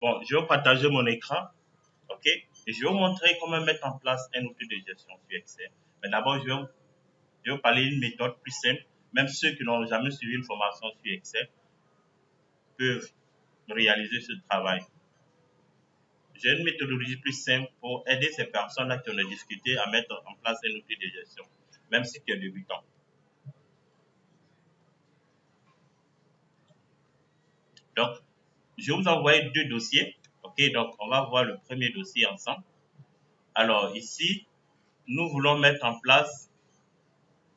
Bon, je vais partager mon écran, ok? Et je vais vous montrer comment mettre en place un outil de gestion sur Excel. Mais d'abord, je vais vous parler d'une méthode plus simple. Même ceux qui n'ont jamais suivi une formation sur Excel peuvent réaliser ce travail. J'ai une méthodologie plus simple pour aider ces personnes-là qui ont des difficultés à mettre en place un outil de gestion, même si tu es débutant. Donc, je vais vous envoyer deux dossiers. Ok, donc on va voir le premier dossier ensemble. Alors ici, nous voulons mettre en place,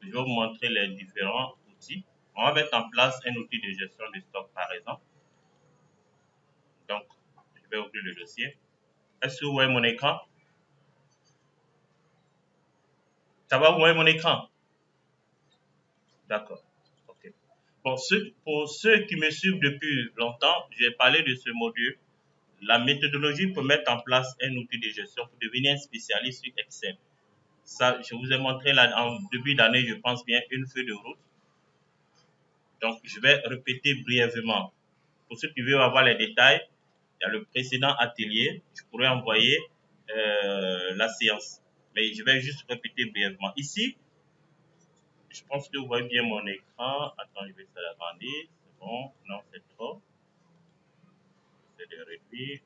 je vais vous montrer les différents outils. On va mettre en place un outil de gestion de stock par exemple. Donc, je vais ouvrir le dossier. Est-ce que vous voyez mon écran? Ça va, vous voyez mon écran? D'accord. Ok. Bon, pour ceux qui me suivent depuis longtemps, j'ai parlé de ce module. La méthodologie pour mettre en place un outil de gestion pour devenir un spécialiste sur Excel. Ça, je vous ai montré là en début d'année, je pense bien, une feuille de route. Donc, je vais répéter brièvement. Pour ceux qui veulent avoir les détails, il y a le précédent atelier. Je pourrais envoyer la séance. Mais je vais juste répéter brièvement. Ici, je pense que vous voyez bien mon écran. Attends, je vais essayer d'agrandir. C'est bon. Non, c'est trop. C'est de réduire.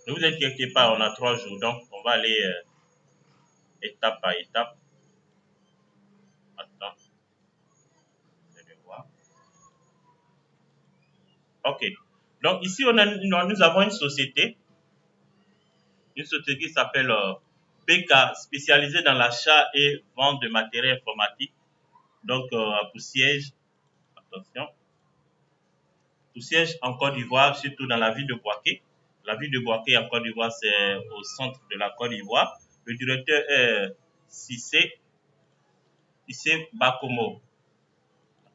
Ne vous inquiétez pas, on a 3 jours. Donc, on va aller étape par étape. Attends, je vais voir. OK. Donc, ici, nous avons une société qui s'appelle PK, spécialisée dans l'achat et vente de matériel informatique. Donc, pour siège, attention, pour siège en Côte d'Ivoire, surtout dans la ville de Boaké. La ville de Boaké en Côte d'Ivoire, c'est au centre de la Côte d'Ivoire. Le directeur est Cissé Bakomo.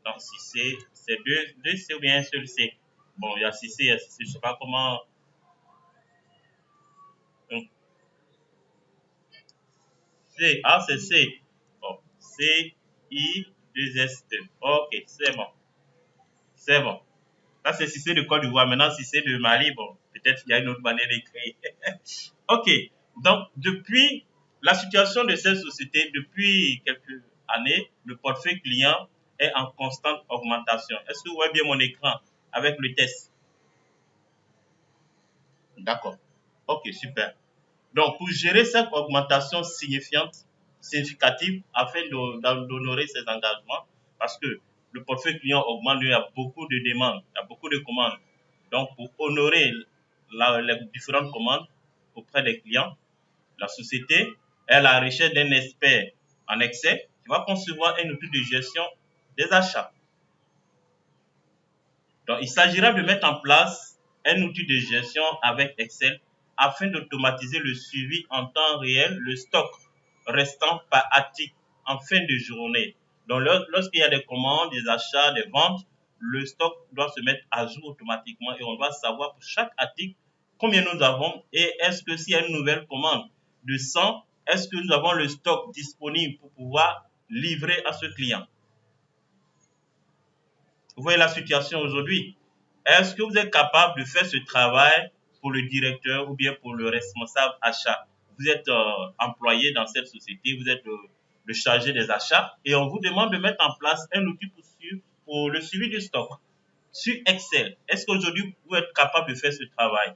Donc, Cissé, c'est deux C ou bien un seul C. Bon, il y a Cissé, je ne sais pas comment. C, ah, c'est C. Bon, C-I-2-S-E. Ok, c'est bon. C'est bon. Ça, c'est Cissé de Côte d'Ivoire. Maintenant, Cissé de Mali, bon, peut-être qu'il y a une autre manière d'écrire. Ok. Donc, depuis la situation de cette société, depuis quelques années, le portefeuille client est en constante augmentation. Est-ce que vous voyez bien mon écran avec le test? D'accord. Ok, super. Donc, pour gérer cette augmentation significative afin d'honorer ses engagements, parce que le portefeuille client augmente, il y a beaucoup de demandes, il y a beaucoup de commandes. Donc, pour honorer les différentes commandes auprès des clients, la société est à la recherche d'un expert en Excel qui va concevoir un outil de gestion des achats. Donc, il s'agira de mettre en place un outil de gestion avec Excel afin d'automatiser le suivi en temps réel, le stock restant par article en fin de journée. Donc, lorsqu'il y a des commandes, des achats, des ventes, le stock doit se mettre à jour automatiquement et on doit savoir pour chaque article combien nous avons et est-ce que s'il y a une nouvelle commande de 100, est-ce que nous avons le stock disponible pour pouvoir livrer à ce client. Vous voyez la situation aujourd'hui. Est-ce que vous êtes capable de faire ce travail pour le directeur ou bien pour le responsable achat? Vous êtes employé dans cette société, vous êtes le chargé des achats et on vous demande de mettre en place un outil pour le suivi du stock sur Excel. Est-ce qu'aujourd'hui vous êtes capable de faire ce travail?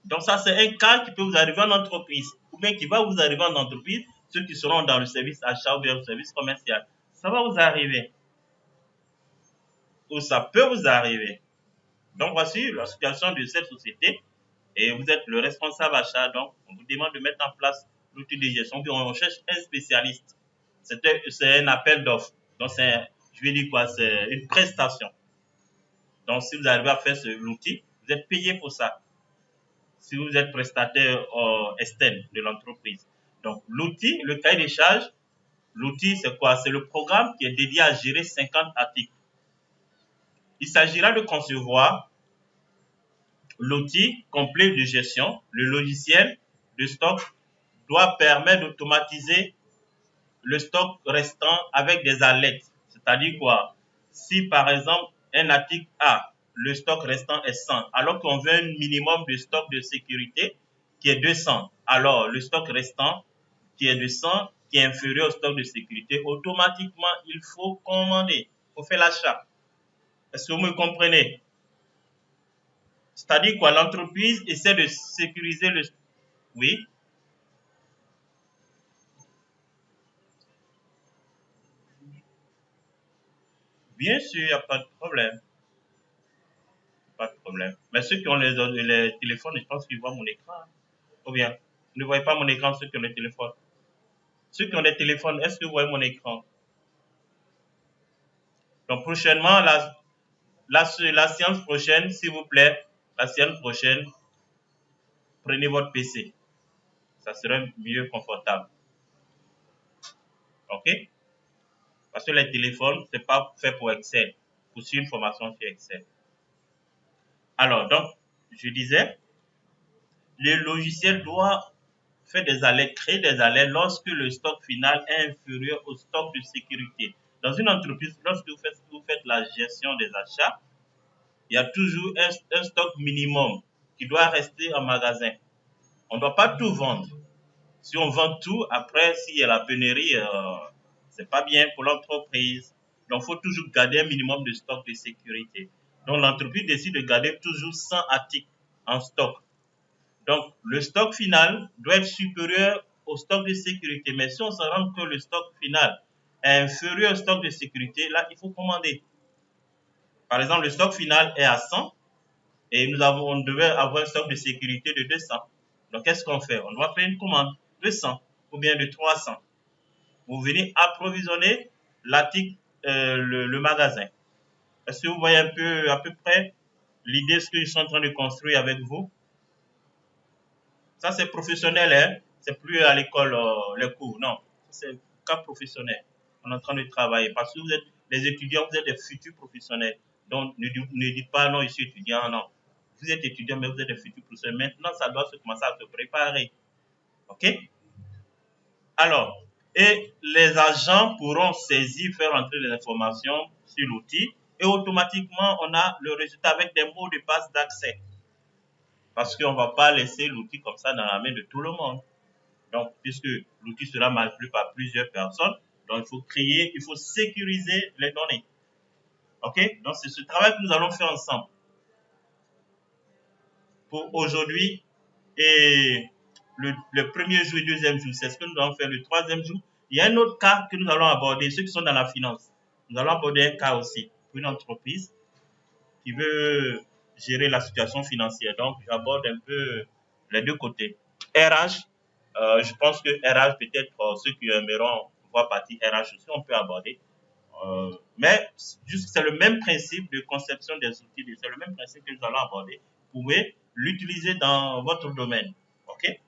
Donc ça, c'est un cas qui peut vous arriver en entreprise ou bien qui va vous arriver en entreprise, ceux qui seront dans le service achat ou bien le service commercial. Ça va vous arriver ou ça peut vous arriver. Donc voici la situation de cette société et vous êtes le responsable achat, donc on vous demande de mettre en place l'outil de gestion, puis on cherche un spécialiste. C'est un appel d'offres. Donc je vais dire quoi, c'est une prestation. Donc si vous arrivez à faire l'outil, vous êtes payé pour ça. Si vous êtes prestataire externe de l'entreprise. Donc l'outil, le cahier des charges, l'outil c'est quoi? C'est le programme qui est dédié à gérer 50 articles. Il s'agira de concevoir l'outil complet de gestion, le logiciel de stock doit permettre d'automatiser le stock restant avec des alertes. C'est-à-dire quoi? Si par exemple, un article A, le stock restant est 100, alors qu'on veut un minimum de stock de sécurité qui est 200, alors le stock restant qui est de 100, qui est inférieur au stock de sécurité, automatiquement, il faut commander, il faut faire l'achat. Est-ce que vous me comprenez? C'est-à-dire quoi? L'entreprise essaie de sécuriser le... Oui, bien sûr, il n'y a pas de problème. Pas de problème. Mais ceux qui ont les téléphones, je pense qu'ils voient mon écran. Ou bien, vous ne voyez pas mon écran, ceux qui ont les téléphones. Ceux qui ont des téléphones, est-ce que vous voyez mon écran? Donc, prochainement, la séance prochaine, s'il vous plaît, la séance prochaine, prenez votre PC. Ça serait mieux confortable. OK? Parce que les téléphones, c'est pas fait pour Excel, pour suivre une formation sur Excel. Alors, donc, je disais, le logiciel doit faire des alertes, créer des alertes lorsque le stock final est inférieur au stock de sécurité. Dans une entreprise, lorsque vous faites la gestion des achats, il y a toujours un stock minimum qui doit rester en magasin. On ne doit pas tout vendre. Si on vend tout, après, s'il y a la pénurie, c'est pas bien pour l'entreprise. Donc, il faut toujours garder un minimum de stock de sécurité. Donc, l'entreprise décide de garder toujours 100 articles en stock. Donc, le stock final doit être supérieur au stock de sécurité. Mais si on se rend que le stock final est inférieur au stock de sécurité, là, il faut commander. Par exemple, le stock final est à 100 et on devait avoir un stock de sécurité de 200. Donc, qu'est-ce qu'on fait? On doit faire une commande de 100 ou bien de 300. Vous venez approvisionner l'article, le magasin. Est-ce que vous voyez un peu, à peu près, l'idée, ce qu'ils sont en train de construire avec vous? Ça, c'est professionnel, hein? C'est plus à l'école, les cours, non. C'est cas professionnel. On est en train de travailler. Parce que vous êtes les étudiants, vous êtes des futurs professionnels. Donc, ne dites pas, non, je suis étudiant, non. Vous êtes étudiant, mais vous êtes des futurs professionnels. Maintenant, ça doit se commencer à se préparer. OK? Alors, et les agents pourront saisir, faire entrer les informations sur l'outil et automatiquement, on a le résultat avec des mots de passe d'accès. Parce qu'on ne va pas laisser l'outil comme ça dans la main de tout le monde. Donc, puisque l'outil sera manipulé par plusieurs personnes, donc il faut sécuriser les données. OK? Donc, c'est ce travail que nous allons faire ensemble pour aujourd'hui et le premier jour et le deuxième jour. C'est ce que nous allons faire le troisième jour. Il y a un autre cas que nous allons aborder, ceux qui sont dans la finance. Nous allons aborder un cas aussi pour une entreprise qui veut gérer la situation financière. Donc, j'aborde un peu les deux côtés. RH, je pense que RH, peut-être ceux qui aimeront voir partie RH aussi, on peut aborder. Mais c'est le même principe de conception des outils, c'est le même principe que nous allons aborder. Vous pouvez l'utiliser dans votre domaine. OK?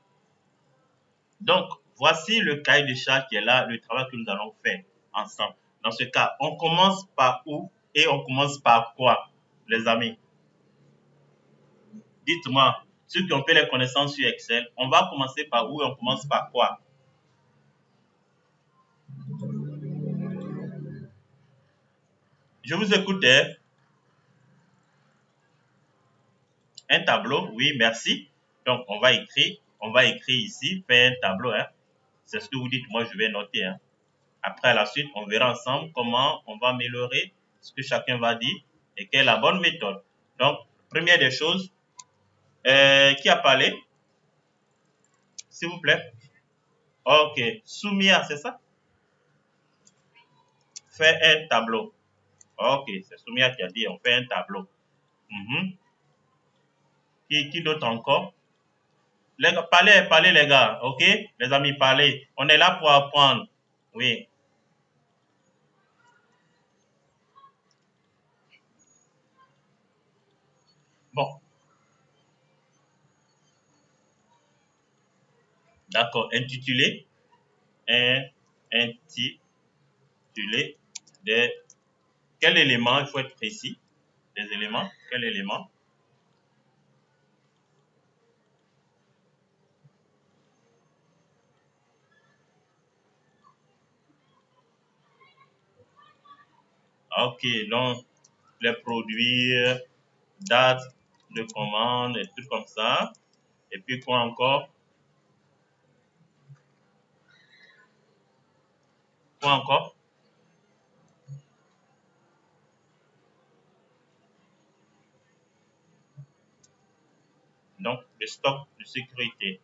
Donc, voici le cahier de charge qui est là, le travail que nous allons faire ensemble. Dans ce cas, on commence par où et on commence par quoi, les amis? Dites-moi, ceux qui ont fait les connaissances sur Excel, on va commencer par où et on commence par quoi? Je vous écoutais. Un tableau, oui, merci. Donc, on va écrire ici, faire un tableau. Hein. C'est ce que vous dites, moi je vais noter. Hein. Après, à la suite, on verra ensemble comment on va améliorer ce que chacun va dire et quelle est la bonne méthode. Donc, première des choses, qui a parlé, s'il vous plaît? Ok, Soumia, c'est ça? Fait un tableau. Ok, c'est Soumia qui a dit, on fait un tableau. Mhm. Qui d'autre encore? Les gars, parlez les gars, ok? Les amis, parlez. On est là pour apprendre. Oui. Bon, d'accord. Un, intitulé des, quel élément, il faut être précis, des éléments, quel élément, Ok, donc les produits, date de commande, et tout comme ça. Et puis quoi encore? Quoi encore? Donc, le stock de sécurité.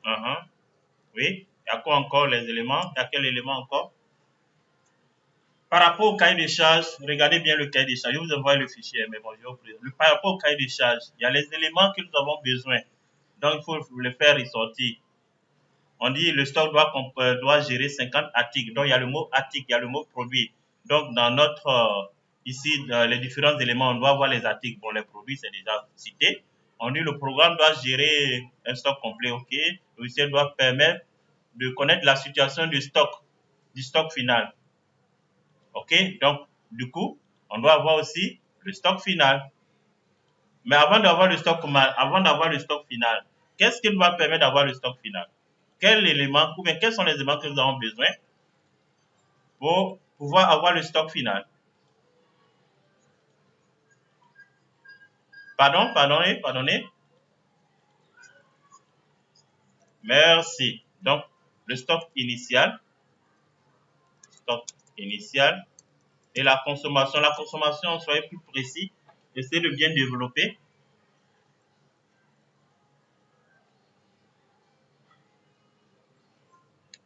Uh-huh. Oui. Il y a quoi encore les éléments? Il y a quel élément encore? Par rapport au cahier de charge, regardez bien le cahier de charge. Je vous envoie le fichier, mais bon, je vais vous par rapport au cahier de charge, il y a les éléments que nous avons besoin. Donc, il faut le faire ressortir. On dit le stock doit gérer 50 articles. Donc, il y a le mot article, il y a le mot produit. Donc, dans notre, ici, dans les différents éléments, on doit voir les articles. Bon, les produits, c'est déjà cité. On dit le programme doit gérer un stock complet, ok. Le logiciel doit permettre de connaître la situation du stock final, ok. Donc, du coup, on doit avoir aussi le stock final. Mais avant d'avoir le stock final, qu'est-ce qui nous va permettre d'avoir le stock final? Quel élément, ou bien quels sont les éléments que nous avons besoin pour pouvoir avoir le stock final? Pardonnez. Merci. Donc, le stock initial et la consommation. La consommation, soyez plus précis, essayez de bien développer.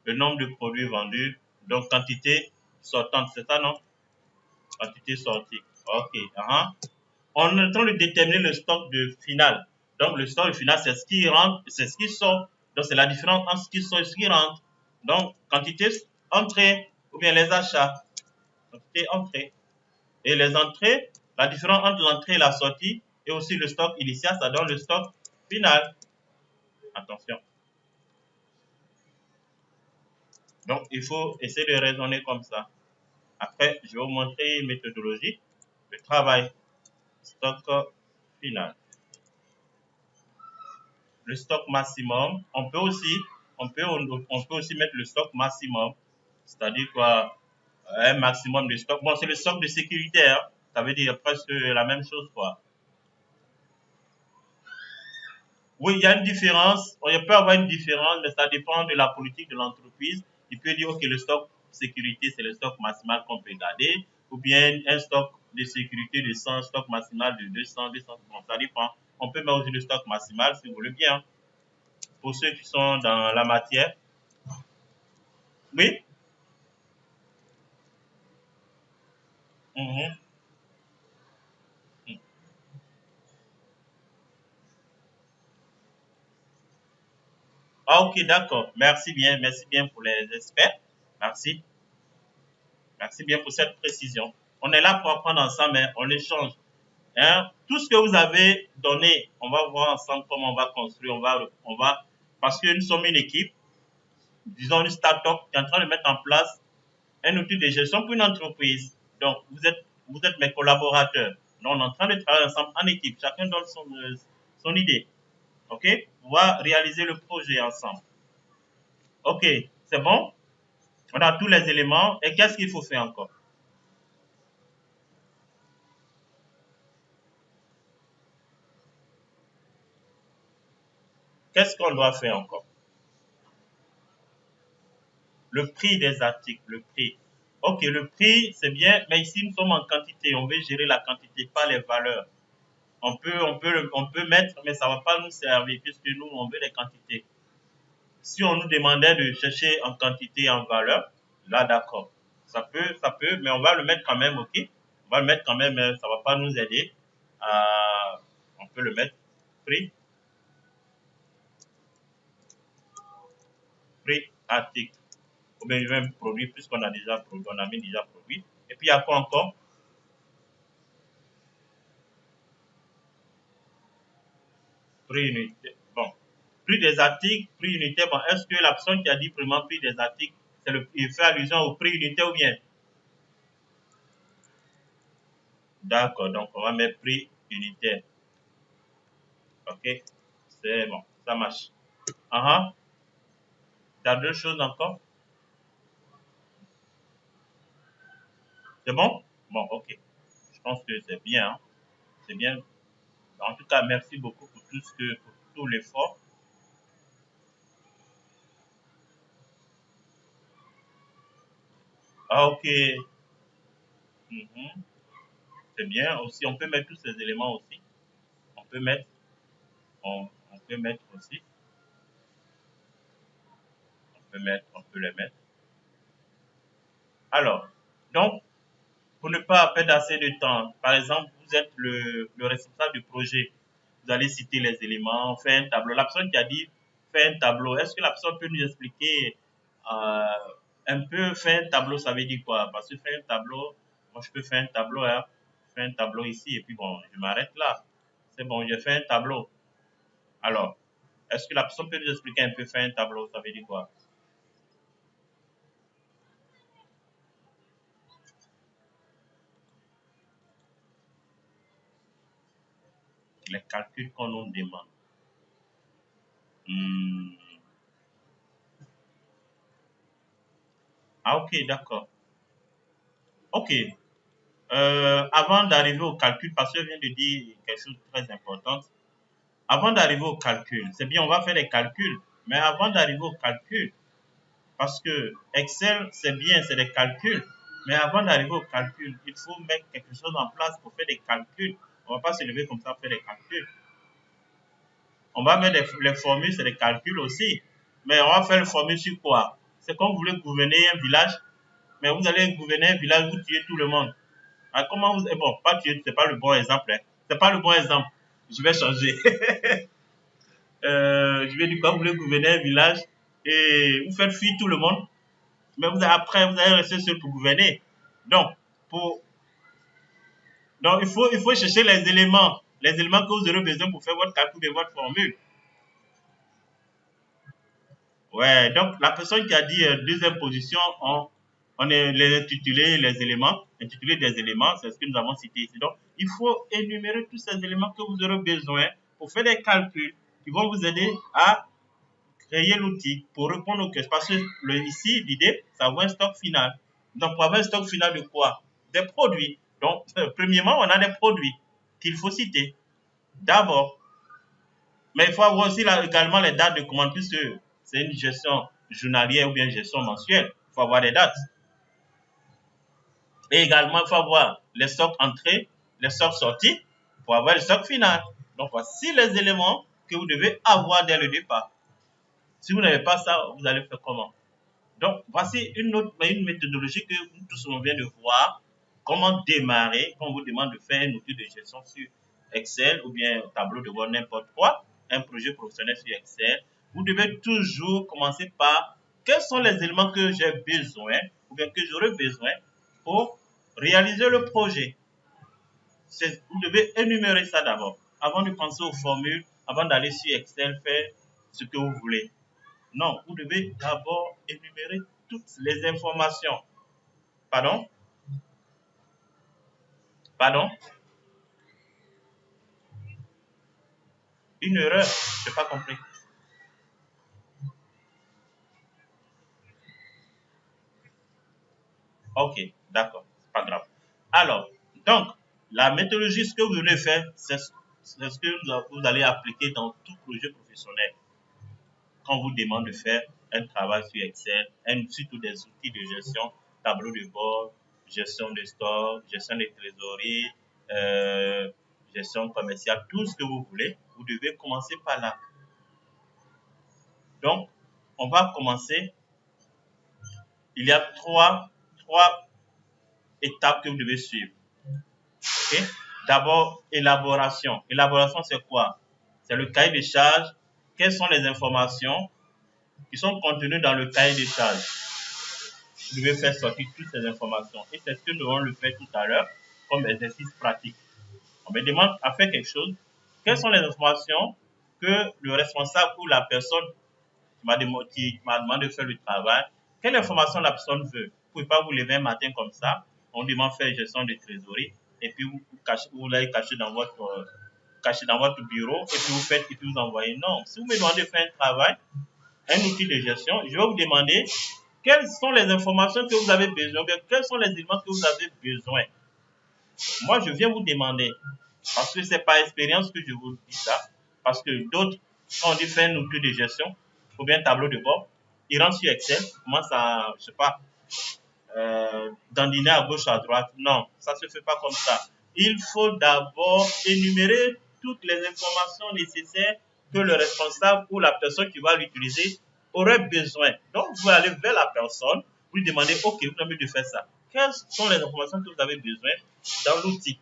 Le nombre de produits vendus, donc quantité sortante, c'est ça, non? Quantité sortie. Ok. On est en train de déterminer le stock de final. Donc, le stock de final, c'est ce qui rentre, c'est ce qui sort. Donc, c'est la différence entre ce qui sort et ce qui rentre. Donc, quantité entrée ou bien les achats. Quantité entrée. Et les entrées, la différence entre l'entrée et la sortie et aussi le stock initial, ça donne le stock final. Attention. Donc, il faut essayer de raisonner comme ça. Après, je vais vous montrer une méthodologie de travail. Stock final. Le stock maximum. On peut aussi mettre le stock maximum, c'est-à-dire quoi, un maximum de stock. Bon, c'est le stock de sécurité, hein. Ça veut dire presque la même chose, quoi. Oui, il y a une différence. Il peut y avoir une différence, mais ça dépend de la politique de l'entreprise. Il peut dire que le stock sécurité, c'est le stock maximal qu'on peut garder, ou bien un stock de sécurité de 100, stock maximal de 200, 200. Bon, ça dépend. On peut mettre aussi le stock maximal si vous voulez bien. Pour ceux qui sont dans la matière. Oui. Mhm. Ah, ok, d'accord. Merci bien pour les experts. Merci, merci bien pour cette précision. On est là pour apprendre ensemble, mais on échange. Hein? Tout ce que vous avez donné, on va voir ensemble comment on va construire, parce que nous sommes une équipe, disons une start-up qui est en train de mettre en place un outil de gestion pour une entreprise. Donc, vous êtes mes collaborateurs. Donc, on est en train de travailler ensemble en équipe. Chacun donne son idée. OK? On va réaliser le projet ensemble. OK, c'est bon? On a tous les éléments. Et qu'est-ce qu'il faut faire encore? Qu'est-ce qu'on doit faire encore? Le prix des articles, le prix. Ok, le prix, c'est bien, mais ici, nous sommes en quantité. On veut gérer la quantité, pas les valeurs. On peut mettre, mais ça ne va pas nous servir puisque nous, on veut les quantités. Si on nous demandait de chercher en quantité et en valeur, là, d'accord. Ça peut, mais on va le mettre quand même, ok? On va le mettre quand même, mais ça ne va pas nous aider. On peut le mettre prix, prix article. Ou bien même produit, puisqu'on a déjà produit, on a mis déjà produit. Et puis, il y a quoi encore? Prix unité. Bon. Prix des articles, prix unité. Bon, est-ce que la personne qui a dit vraiment prix des articles, il fait allusion au prix unité ou bien? D'accord, donc on va mettre prix unitaire. Ok, c'est bon, ça marche. Uh -huh. T'as deux choses encore? C'est bon? Bon, ok. Je pense que c'est bien, hein. C'est bien. En tout cas, merci beaucoup pour pour tout l'effort. Ah, ok. Mhm. C'est bien. Aussi, on peut mettre tous ces éléments aussi. On peut mettre, on peut mettre aussi. On peut les mettre. Alors, donc, pour ne pas perdre assez de temps, par exemple, vous êtes le responsable du projet. Vous allez citer les éléments, faire un tableau. La personne qui a dit faire un tableau, est-ce que la personne peut nous expliquer euh, un peu faire un tableau, ça veut dire quoi? Parce que faire un tableau, moi je peux faire un tableau, hein, faire un tableau ici et puis bon, je m'arrête là. C'est bon, j'ai fait un tableau. Alors, est-ce que la personne peut nous expliquer un peu faire un tableau, ça veut dire quoi? Les calculs qu'on nous demande. Hmm. Ah ok, d'accord. Ok. Avant d'arriver au calcul, parce que je viens de dire quelque chose de très important, avant d'arriver au calcul, c'est bien, on va faire les calculs, mais avant d'arriver au calcul, parce que Excel, c'est bien, c'est des calculs, mais avant d'arriver au calcul, il faut mettre quelque chose en place pour faire des calculs. On ne va pas se lever comme ça pour faire des calculs. On va mettre les formules, c'est des calculs aussi, mais on va faire les formules sur quoi? C'est comme vous voulez gouverner un village, mais vous allez gouverner un village, vous tuez tout le monde. Ah, comment vous... Bon, pas tuer, c'est pas le bon exemple. Hein. C'est pas le bon exemple. Je vais changer. Je vais dire quoi, vous voulez gouverner un village et vous faites fuir tout le monde, mais après, vous allez rester seul pour gouverner. Donc, pour, donc il faut chercher les éléments que vous aurez besoin pour faire votre calcul de votre formule. Ouais, donc la personne qui a dit deuxième position, on est les intitulés, les éléments, intitulés des éléments, c'est ce que nous avons cité ici. Donc, il faut énumérer tous ces éléments que vous aurez besoin pour faire des calculs qui vont vous aider à créer l'outil pour répondre aux questions. Parce que ici, l'idée, c'est avoir un stock final. Donc, pour avoir un stock final de quoi? Des produits. Donc, premièrement, on a des produits qu'il faut citer. D'abord, mais il faut avoir aussi là, également les dates de commande, puisque c'est une gestion journalière ou bien gestion mensuelle. Il faut avoir des dates. Et également, il faut avoir les stocks entrés, les stocks sortis, pour avoir le stock final. Donc, voici les éléments que vous devez avoir dès le départ. Si vous n'avez pas ça, vous allez faire comment? Donc, voici une méthodologie que nous tous on vient de voir. Comment démarrer quand on vous demande de faire un outil de gestion sur Excel ou bien un tableau de bord, n'importe quoi, un projet professionnel sur Excel. Vous devez toujours commencer par quels sont les éléments que j'ai besoin ou bien que j'aurai besoin pour réaliser le projet. Vous devez énumérer ça d'abord avant de penser aux formules, avant d'aller sur Excel faire ce que vous voulez. Non, vous devez d'abord énumérer toutes les informations. Pardon? Pardon? Une erreur? Je n'ai pas compris. Ok, d'accord, c'est pas grave. Alors, donc, la méthodologie, ce que vous voulez faire, c'est ce que vous allez appliquer dans tout projet professionnel. Quand on vous demande de faire un travail sur Excel, surtout des outils de gestion, tableau de bord, gestion de stock, gestion de trésorerie, euh, gestion commerciale, tout ce que vous voulez, vous devez commencer par là. Donc, on va commencer. Il y a trois étapes que vous devez suivre. Okay? D'abord, élaboration. Élaboration, c'est quoi? C'est le cahier des charges. Quelles sont les informations qui sont contenues dans le cahier des charges? Vous devez faire sortir toutes ces informations. Et c'est ce que nous allons le faire tout à l'heure comme exercice pratique. On me demande à faire quelque chose. Quelles sont les informations que le responsable ou la personne qui m'a demandé de faire le travail, quelle information la personne veut? Vous ne pouvez pas vous lever un matin comme ça, on demande de faire gestion de trésorerie, et puis vous l'avez caché dans votre bureau, et puis vous faites, et puis vous envoyez. Non, si vous me demandez de faire un travail, un outil de gestion, je vais vous demander quelles sont les informations que vous avez besoin, bien, quels sont les éléments que vous avez besoin. Moi, je viens vous demander, parce que ce n'est pas expérience que je vous dis ça, parce que d'autres, quand on dit faire un outil de gestion, ou bien un tableau de bord, ils rentrent sur Excel, commencent à, je sais pas, dandiner à gauche, à droite. Non, ça ne se fait pas comme ça. Il faut d'abord énumérer toutes les informations nécessaires que le responsable ou la personne qui va l'utiliser aurait besoin. Donc, vous allez vers la personne, vous lui demandez, OK, vous avez de faire ça. Quelles sont les informations que vous avez besoin dans l'outil?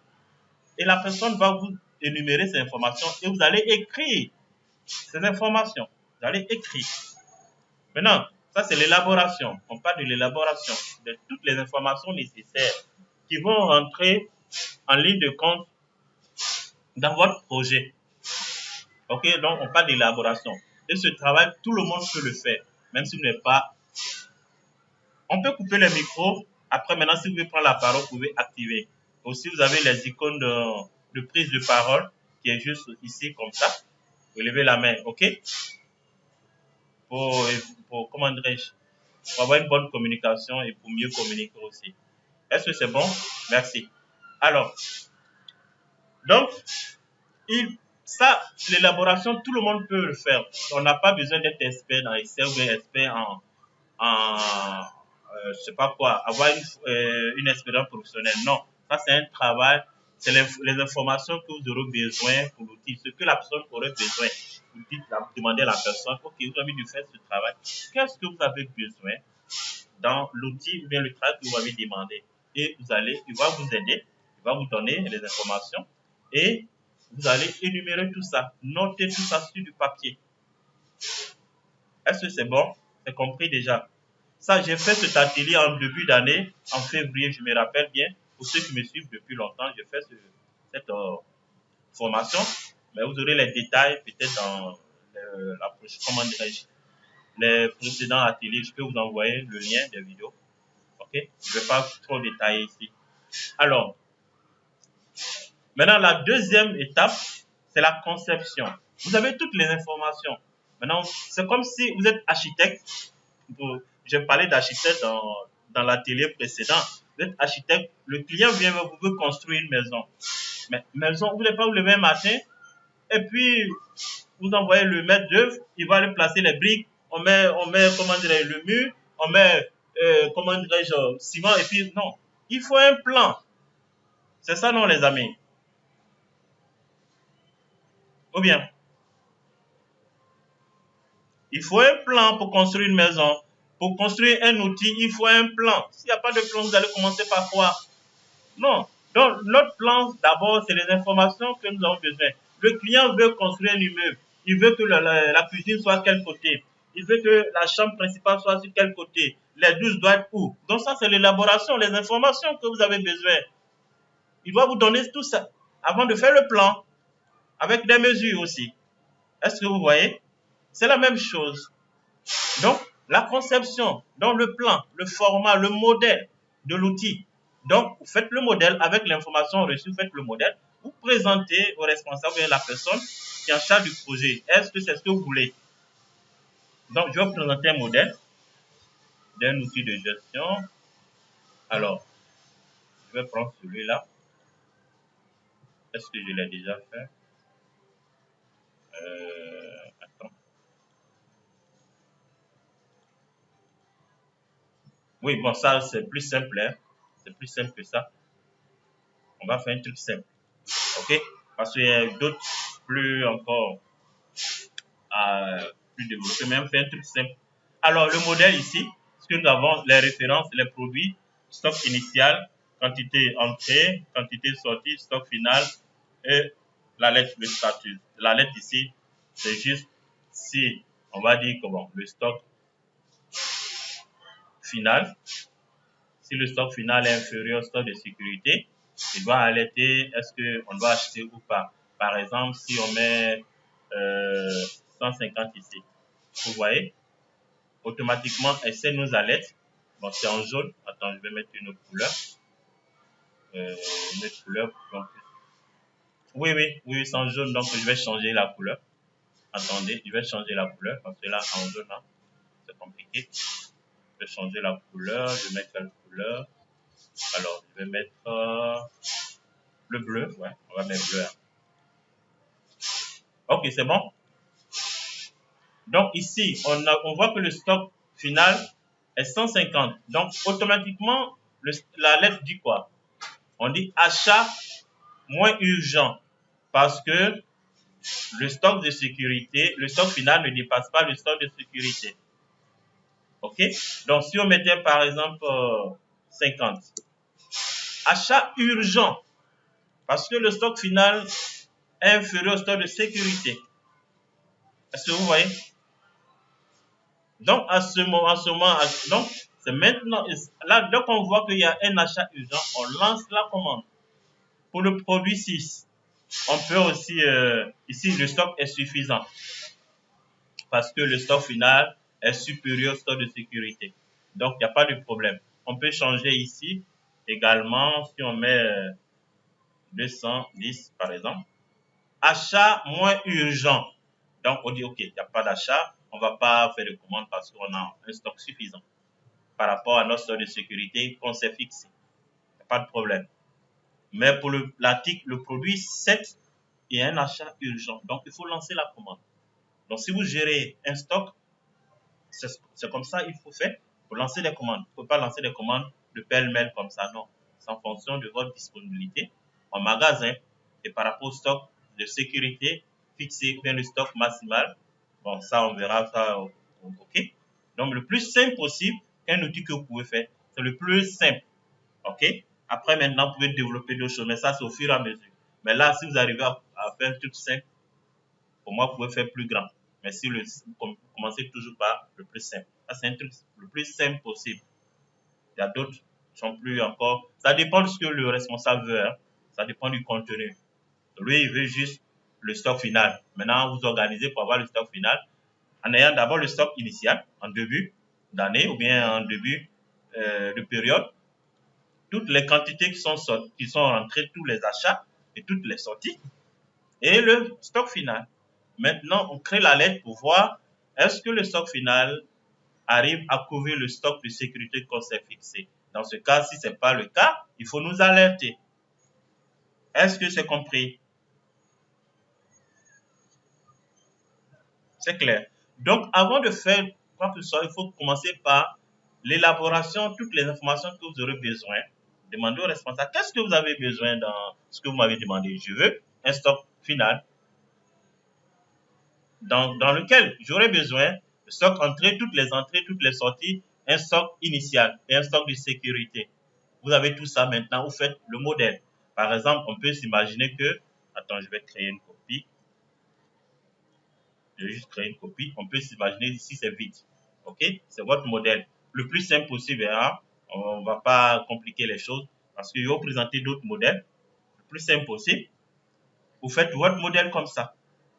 Et la personne va vous énumérer ces informations et vous allez écrire ces informations. Vous allez écrire. Maintenant, ça c'est l'élaboration. On parle de l'élaboration de toutes les informations nécessaires qui vont rentrer en ligne de compte dans votre projet. Ok, donc on parle d'élaboration. Et ce travail, tout le monde peut le faire, même si vous n'êtes pas. On peut couper le micro. Après, maintenant, si vous voulez prendre la parole, vous pouvez activer. Aussi, vous avez les icônes de prise de parole qui est juste ici, comme ça. Vous levez la main, ok? Comment dirais-je, pour avoir une bonne communication et pour mieux communiquer aussi. Est-ce que c'est bon? Merci. Alors, donc, ça, l'élaboration, tout le monde peut le faire. On n'a pas besoin d'être expert dans Excel ou bien expert je sais pas quoi, avoir une expérience professionnelle. Non, ça c'est un travail, c'est les informations que vous aurez besoin pour l'outil, ce que la personne aurait besoin. Vous demandez à la personne, ok, vous avez dû faire ce travail, qu'est-ce que vous avez besoin dans l'outil ou bien le travail que vous avez demandé. Et il va vous aider, il va vous donner les informations et vous allez énumérer tout ça, noter tout ça sur du papier. Est-ce que c'est bon? C'est compris déjà? Ça, j'ai fait cet atelier en début d'année, en février, je me rappelle bien. Pour ceux qui me suivent depuis longtemps, j'ai fait cette formation. Mais vous aurez les détails peut-être dans comment dirais-je, les précédents ateliers. Je peux vous envoyer le lien des vidéos. Ok? Je ne vais pas trop détailler ici. Alors, maintenant, la deuxième étape, c'est la conception. Vous avez toutes les informations. Maintenant, c'est comme si vous êtes architecte. J'ai parlé d'architecte dans l'atelier précédent. Vous êtes architecte, le client vient vous veut construire une maison. Mais maison, vous n'allez pas vous lever un matin et puis vous envoyez le maître d'œuvre, il va aller placer les briques, on met comment dirais le mur, on met, comment dirais-je, ciment et puis non. Il faut un plan. C'est ça, non, les amis? Ou bien, il faut un plan pour construire une maison. Pour construire un outil, il faut un plan. S'il n'y a pas de plan, vous allez commencer par quoi? Non. Donc, notre plan, d'abord, c'est les informations que nous avons besoin. Le client veut construire un immeuble. Il veut que la cuisine soit à quel côté. Il veut que la chambre principale soit sur quel côté. Les douches doivent être où. Donc, ça, c'est l'élaboration, les informations que vous avez besoin. Il va vous donner tout ça avant de faire le plan, avec des mesures aussi. Est-ce que vous voyez? C'est la même chose. Donc, la conception, donc le plan, le format, le modèle de l'outil. Donc, vous faites le modèle avec l'information reçue, vous faites le modèle, vous présentez au responsable et à la personne qui est en charge du projet. Est-ce que c'est ce que vous voulez? Donc, je vais vous présenter un modèle d'un outil de gestion. Alors, je vais prendre celui-là. Est-ce que je l'ai déjà fait? Attends. Oui, bon, ça, c'est plus simple. Hein? C'est plus simple que ça. On va faire un truc simple. OK? Parce qu'il y a d'autres plus encore plus développés, mais on fait un truc simple. Alors, le modèle ici, ce que nous avons, les références, les produits, stock initial, quantité entrée, quantité sortie, stock final et la lettre de statut. La lettre ici, c'est juste si, on va dire que bon, le stock final, si le stock final est inférieur au stock de sécurité, il doit alerter est-ce qu'on doit acheter ou pas. Par exemple, si on met 150 ici, vous voyez, automatiquement, essaie nous alerte. Bon, c'est en jaune. Attends, je vais mettre une autre couleur. Une autre couleur. Donc, oui, c'est en jaune, donc je vais changer la couleur. Attendez, je vais changer la couleur parce que là, en jaune, là, c'est compliqué. Je vais changer la couleur. Je vais mettre quelle couleur? Alors, je vais mettre le bleu. Ouais, on va mettre bleu. Ok, c'est bon. Donc ici, on voit que le stock final est 150. Donc automatiquement, la lettre dit quoi? On dit achat moins urgent parce que le stock de sécurité, le stock final ne dépasse pas le stock de sécurité. Ok? Donc si on mettait par exemple 50. Achat urgent parce que le stock final est inférieur au stock de sécurité. Est-ce que vous voyez? Donc, donc, c'est maintenant, là, dès qu'on voit qu'il y a un achat urgent, on lance la commande. Pour le produit 6, on peut aussi, ici, le stock est suffisant parce que le stock final est supérieur au stock de sécurité. Donc, il n'y a pas de problème. On peut changer ici également, si on met 210 par exemple. Achat moins urgent. Donc, on dit, OK, il n'y a pas d'achat, on ne va pas faire de commande parce qu'on a un stock suffisant par rapport à notre stock de sécurité qu'on s'est fixé. Il n'y a pas de problème. Mais pour l'article, le produit 7, il y a un achat urgent. Donc, il faut lancer la commande. Donc, si vous gérez un stock, c'est comme ça il faut faire pour lancer les commandes. Il ne faut pas lancer des commandes de pêle-mêle comme ça, non. C'est en fonction de votre disponibilité en magasin et par rapport au stock de sécurité fixé, bien le stock maximal. Bon, ça, on verra ça. OK. Donc, le plus simple possible, un outil que vous pouvez faire, c'est le plus simple. OK. Après, maintenant, vous pouvez développer d'autres choses, mais ça, c'est au fur et à mesure. Mais là, si vous arrivez à faire un truc simple, pour moi, vous pouvez faire plus grand. Mais si vous commencez toujours par le plus simple. Ça, c'est un truc le plus simple possible. Il y a d'autres qui sont plus encore. Ça dépend de ce que le responsable veut. Hein. Ça dépend du contenu. Lui, il veut juste le stock final. Maintenant, vous organisez pour avoir le stock final en ayant d'abord le stock initial en début d'année ou bien en début de période. Toutes les quantités qui sont rentrées, tous les achats et toutes les sorties et le stock final. Maintenant, on crée la lettre pour voir est-ce que le stock final arrive à couvrir le stock de sécurité qu'on s'est fixé. Dans ce cas, si ce n'est pas le cas, il faut nous alerter. Est-ce que c'est compris? C'est clair. Donc, avant de faire quoi que ce soit, il faut commencer par l'élaboration, toutes les informations que vous aurez besoin. Demandez au responsable, qu'est-ce que vous avez besoin dans ce que vous m'avez demandé? Je veux un stock final dans lequel j'aurai besoin de stock entrée, toutes les sorties, un stock initial et un stock de sécurité. Vous avez tout ça maintenant, vous faites le modèle. Par exemple, on peut s'imaginer que, attends, je vais créer une copie. Je vais juste créer une copie. On peut s'imaginer ici, c'est vide. OK? C'est votre modèle. Le plus simple possible, hein? On ne va pas compliquer les choses parce que je vais vous présenter d'autres modèles. Le plus simple possible. Vous faites votre modèle comme ça.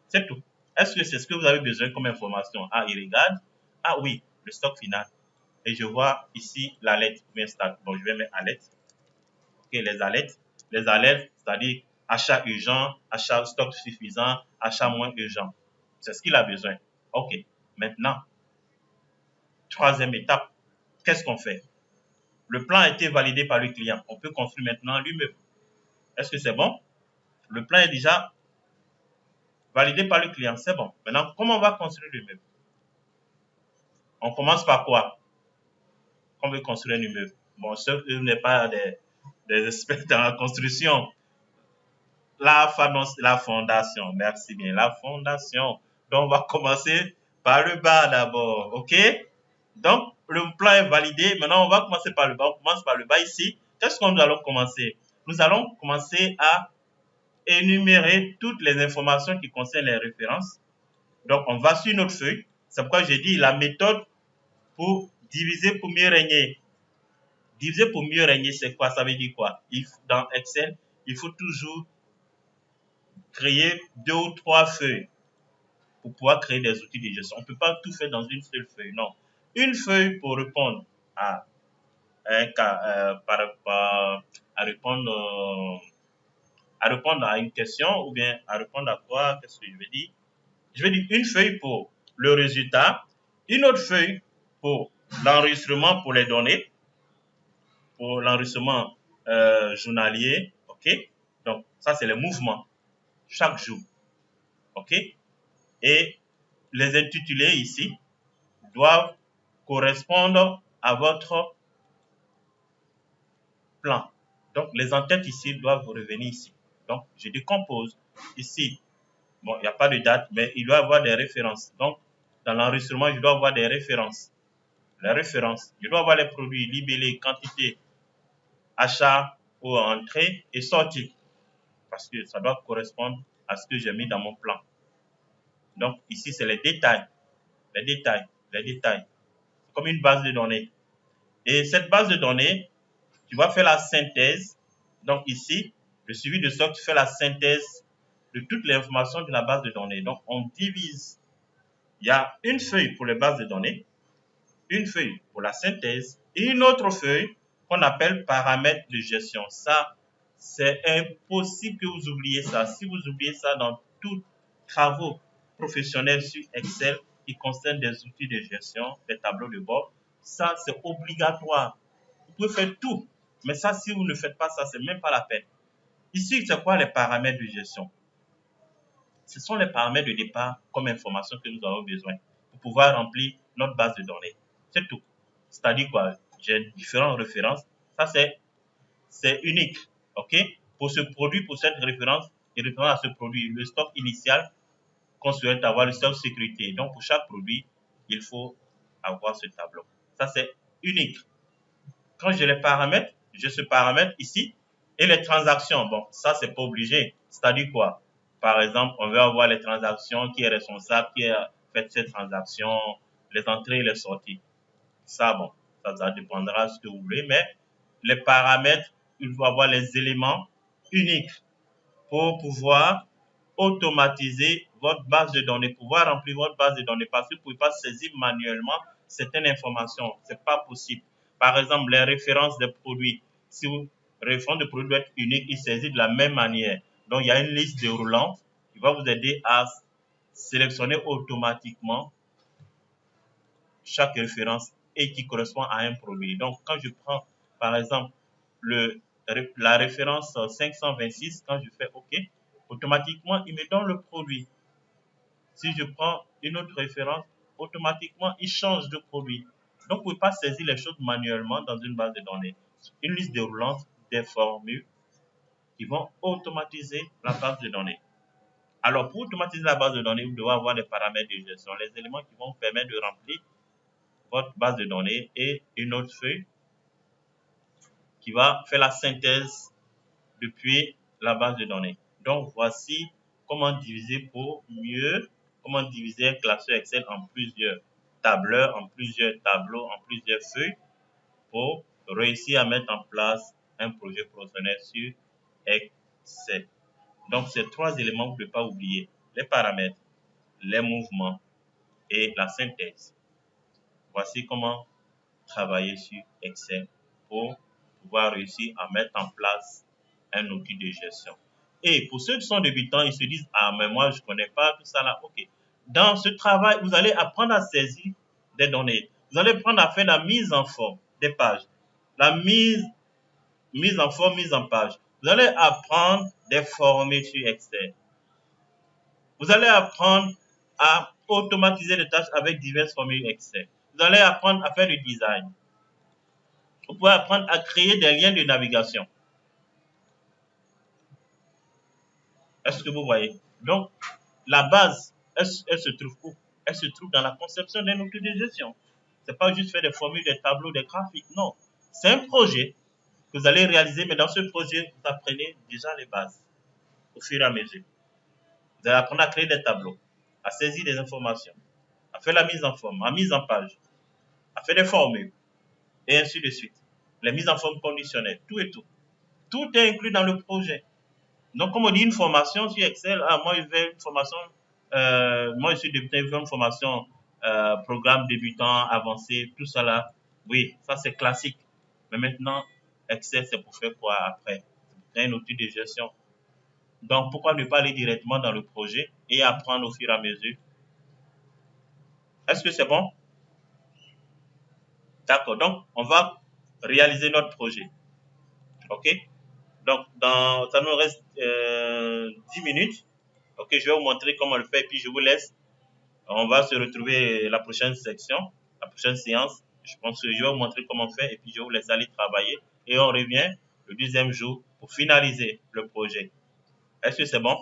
C'est tout. Est-ce que c'est ce que vous avez besoin comme information? Ah, il regarde. Ah oui, le stock final. Et je vois ici l'alerte. Bon, je vais mettre alerte. OK, les alertes. Les alertes, c'est-à-dire achat urgent, achat stock suffisant, achat moins urgent. C'est ce qu'il a besoin. OK. Maintenant, troisième étape, qu'est-ce qu'on fait? Le plan a été validé par le client. On peut construire maintenant l'immeuble. Est-ce que c'est bon? Le plan est déjà validé par le client. C'est bon. Maintenant, comment on va construire l'immeuble? On commence par quoi? On veut construire un immeuble. Bon, ce n'est pas des experts dans la construction. La fondation. Merci bien. La fondation. Donc, on va commencer par le bas d'abord. OK? Donc, le plan est validé. Maintenant, on va commencer par le bas. On commence par le bas ici. Qu'est-ce que nous allons commencer? Nous allons commencer à énumérer toutes les informations qui concernent les références. Donc, on va sur notre feuille. C'est pourquoi j'ai dit la méthode pour diviser pour mieux régner. Diviser pour mieux régner, c'est quoi? Ça veut dire quoi? Dans Excel, il faut toujours créer 2 ou 3 feuilles pour pouvoir créer des outils de gestion. On ne peut pas tout faire dans une seule feuille, non. Une feuille pour répondre à un cas, à répondre à une question ou bien à répondre à quoi? Qu'est-ce que je vais dire? Je vais dire une feuille pour le résultat, une autre feuille pour l'enregistrement pour les données, pour l'enregistrement journalier, ok? Donc, ça, c'est les mouvements chaque jour, ok? Et les intitulés ici doivent correspondre à votre plan. Donc, les en-têtes ici doivent revenir ici. Donc, je décompose ici. Bon, il n'y a pas de date, mais il doit y avoir des références. Donc, dans l'enregistrement, je dois avoir des références. Les références, je dois avoir les produits libellés, quantité, achat ou entrée et sortie. Parce que ça doit correspondre à ce que j'ai mis dans mon plan. Donc, ici, c'est les détails. Les détails. Les détails. C'est comme une base de données. Et cette base de données, tu vas faire la synthèse. Donc ici, le suivi de stock fait la synthèse de toutes les informations de la base de données. Donc on divise. Il y a une feuille pour les bases de données, une feuille pour la synthèse et une autre feuille qu'on appelle paramètres de gestion. Ça, c'est impossible que vous oubliez ça. Si vous oubliez ça dans tous travaux professionnels sur Excel qui concernent des outils de gestion, des tableaux de bord, ça c'est obligatoire. Vous pouvez faire tout, mais ça, si vous ne faites pas ça, c'est même pas la peine. Ici, c'est quoi les paramètres de gestion? Ce sont les paramètres de départ comme information que nous avons besoin pour pouvoir remplir notre base de données. C'est tout. C'est-à-dire quoi? J'ai différentes références. Ça, c'est unique. OK? Pour ce produit, pour cette référence, et référence à ce produit, le stock initial qu'on souhaite avoir, le stock sécurité. Donc, pour chaque produit, il faut avoir ce tableau. Ça, c'est unique. Quand j'ai les paramètres, j'ai ce paramètre ici. Et les transactions, bon, ça, c'est pas obligé. C'est-à-dire quoi? Par exemple, on veut avoir les transactions, qui est responsable, qui a fait ces transactions, les entrées et les sorties. Ça, bon, ça dépendra de ce que vous voulez, mais les paramètres, il faut avoir les éléments uniques pour pouvoir automatiser votre base de données, pouvoir remplir votre base de données, parce que vous ne pouvez pas saisir manuellement certaines informations. Ce n'est pas possible. Par exemple, les références des produits. Si vous, référence de produit doit être unique, il saisit de la même manière. Donc, il y a une liste déroulante qui va vous aider à sélectionner automatiquement chaque référence et qui correspond à un produit. Donc, quand je prends, par exemple, la référence 526, quand je fais OK, automatiquement, il me donne le produit. Si je prends une autre référence, automatiquement, il change de produit. Donc, vous ne pouvez pas saisir les choses manuellement dans une base de données. Une liste déroulante des formules qui vont automatiser la base de données. Alors, pour automatiser la base de données, vous devez avoir des paramètres de gestion, les éléments qui vont vous permettre de remplir votre base de données et une autre feuille qui va faire la synthèse depuis la base de données. Donc, voici comment diviser comment diviser un classeur Excel en plusieurs tableurs, en plusieurs tableaux, en plusieurs feuilles pour réussir à mettre en place un projet professionnel sur Excel. Donc, ces trois éléments, vous ne pouvez pas oublier. Les paramètres, les mouvements et la synthèse. Voici comment travailler sur Excel pour pouvoir réussir à mettre en place un outil de gestion. Et pour ceux qui sont débutants, ils se disent, ah, mais moi, je ne connais pas tout ça là. OK. Dans ce travail, vous allez apprendre à saisir des données. Vous allez apprendre à faire la mise en forme des pages. La mise en forme, mise en page. Vous allez apprendre des formules sur Excel. Vous allez apprendre à automatiser les tâches avec diverses formules Excel. Vous allez apprendre à faire du design. Vous pouvez apprendre à créer des liens de navigation. Est-ce que vous voyez? Donc, la base, elle se trouve où? Elle se trouve dans la conception d'un outil de gestion. Ce n'est pas juste faire des formules, des tableaux, des graphiques. Non. C'est un projet que vous allez réaliser, mais dans ce projet, vous apprenez déjà les bases au fur et à mesure. Vous allez apprendre à créer des tableaux, à saisir des informations, à faire la mise en forme, la mise en page, à faire des formules, et ainsi de suite. Les mises en forme conditionnelles, tout et tout. Tout est inclus dans le projet. Donc, comme on dit une formation sur Excel, ah, moi, je fais une formation, moi, je suis débutant, je fais une formation, programme débutant, avancé, tout ça là. Oui, ça, c'est classique. Mais maintenant, Excel, c'est pour faire quoi après? C'est un outil de gestion. Donc, pourquoi ne pas aller directement dans le projet et apprendre au fur et à mesure? Est-ce que c'est bon? D'accord. Donc, on va réaliser notre projet. OK? Donc, ça nous reste 10 minutes. OK, je vais vous montrer comment le faire, puis je vous laisse. On va se retrouver la prochaine section, la prochaine séance. Je pense que je vais vous montrer comment faire, et puis je vais vous laisser aller travailler. Et on revient le deuxième jour pour finaliser le projet. Est-ce que c'est bon?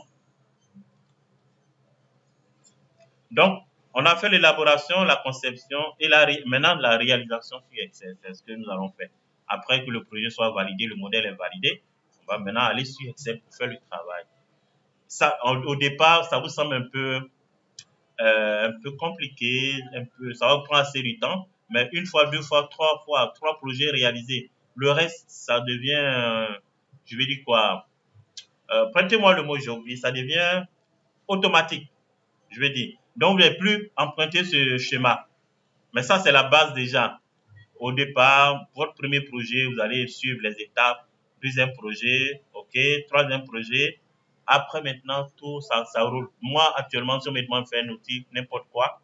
Donc, on a fait l'élaboration, la conception et maintenant la réalisation sur Excel. C'est ce que nous allons faire. Après que le projet soit validé, le modèle est validé, on va maintenant aller sur Excel pour faire le travail. Ça, au départ, ça vous semble un peu compliqué, ça va prendre assez du temps, mais une fois, deux fois, trois projets réalisés. Le reste, ça devient, je vais dire quoi, prêtez-moi le mot, j'ai oublié, ça devient automatique, je vais dire. Donc, vous n'allez plus emprunter ce schéma. Mais ça, c'est la base déjà. Au départ, votre premier projet, vous allez suivre les étapes. Deuxième projet, OK. Troisième projet. Après, maintenant, tout ça roule. Moi, actuellement, si on me demande de faire un outil, n'importe quoi,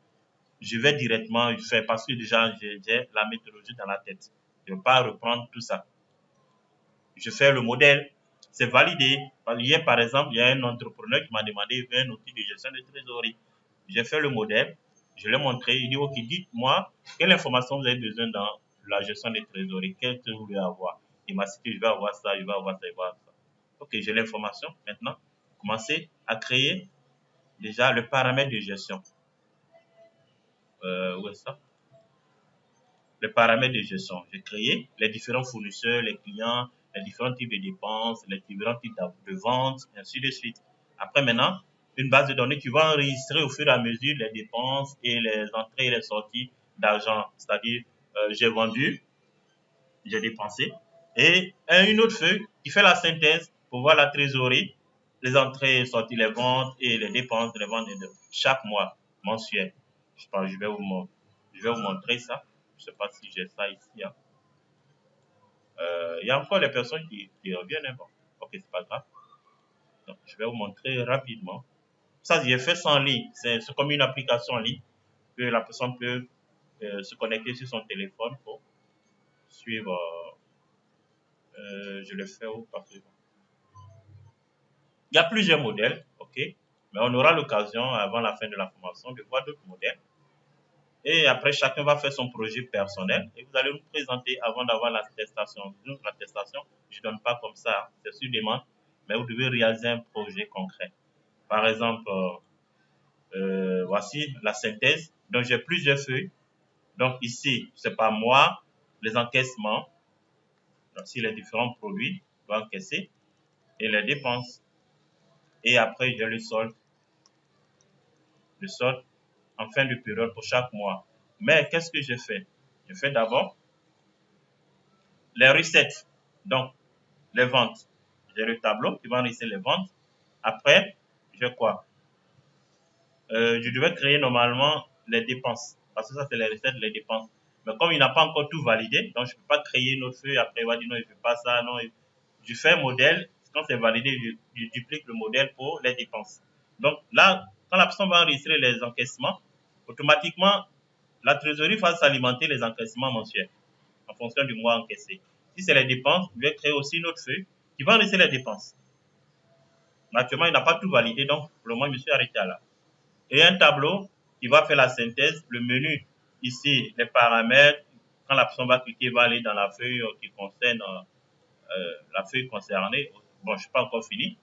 je vais directement faire parce que déjà, j'ai la méthodologie dans la tête. Je ne vais pas reprendre tout ça. Je fais le modèle, c'est validé. Hier, par exemple, il y a un entrepreneur qui m'a demandé un outil de gestion de trésorerie. J'ai fait le modèle, je l'ai montré. Il dit, OK, dites-moi quelle information vous avez besoin dans la gestion des trésoreries, qu'est-ce que vous voulez avoir. Il m'a dit, je vais avoir ça, je vais avoir ça, je vais avoir ça. OK, j'ai l'information. Maintenant, commencez à créer déjà le paramètre de gestion. Où est ça? Les paramètres de gestion. J'ai créé les différents fournisseurs, les clients, les différents types de dépenses, les différents types de ventes, et ainsi de suite. Après, maintenant, une base de données qui va enregistrer au fur et à mesure les dépenses et les entrées et les sorties d'argent. C'est-à-dire, j'ai vendu, j'ai dépensé. Et une autre feuille qui fait la synthèse pour voir la trésorerie, les entrées, sorties, les ventes et les dépenses, les ventes de chaque mois mensuel. Je pense, je vais vous montrer ça. Je ne sais pas si j'ai ça ici. Hein. Il y a encore les personnes qui reviennent. Hein. Bon. Ok, c'est pas grave. Donc, je vais vous montrer rapidement. Ça, j'ai fait ça en ligne. C'est comme une application en ligne que la personne peut se connecter sur son téléphone pour suivre. Je le fais où parce que il y a plusieurs modèles, ok, mais on aura l'occasion avant la fin de la formation de voir d'autres modèles. Et après, chacun va faire son projet personnel et vous allez nous présenter avant d'avoir l'attestation. L'attestation, je ne donne pas comme ça, c'est sur demande, mais vous devez réaliser un projet concret. Par exemple, voici la synthèse. Donc, j'ai plusieurs feuilles. Donc, ici, c'est pas moi, les encaissements, donc, si les différents produits doivent encaisser et les dépenses. Et après, j'ai le solde en fin de période pour chaque mois. Mais qu'est-ce que je fais? Je fais d'abord les recettes, donc les ventes. J'ai le tableau qui va enregistrer les ventes. Après, j'ai quoi? Je devais créer normalement les dépenses. Parce que ça, c'est les recettes, les dépenses. Mais comme il n'a pas encore tout validé, donc je ne peux pas créer une autre feuille. Après, il va dire non, je ne fais pas ça. Non, je fais un modèle. Quand c'est validé, je duplique le modèle pour les dépenses. Donc là, quand la personne va enregistrer les encaissements, automatiquement, la trésorerie va s'alimenter les encaissements mensuels en fonction du mois encaissé. Si c'est les dépenses, je vais créer aussi une autre feuille qui va enregistrer les dépenses. Actuellement, il n'a pas tout validé, donc pour le moment, je me suis arrêté à là. Et un tableau qui va faire la synthèse, le menu, ici, les paramètres. Quand la personne va cliquer, il va aller dans la feuille qui concerne la feuille concernée. Bon, je ne suis pas encore fini.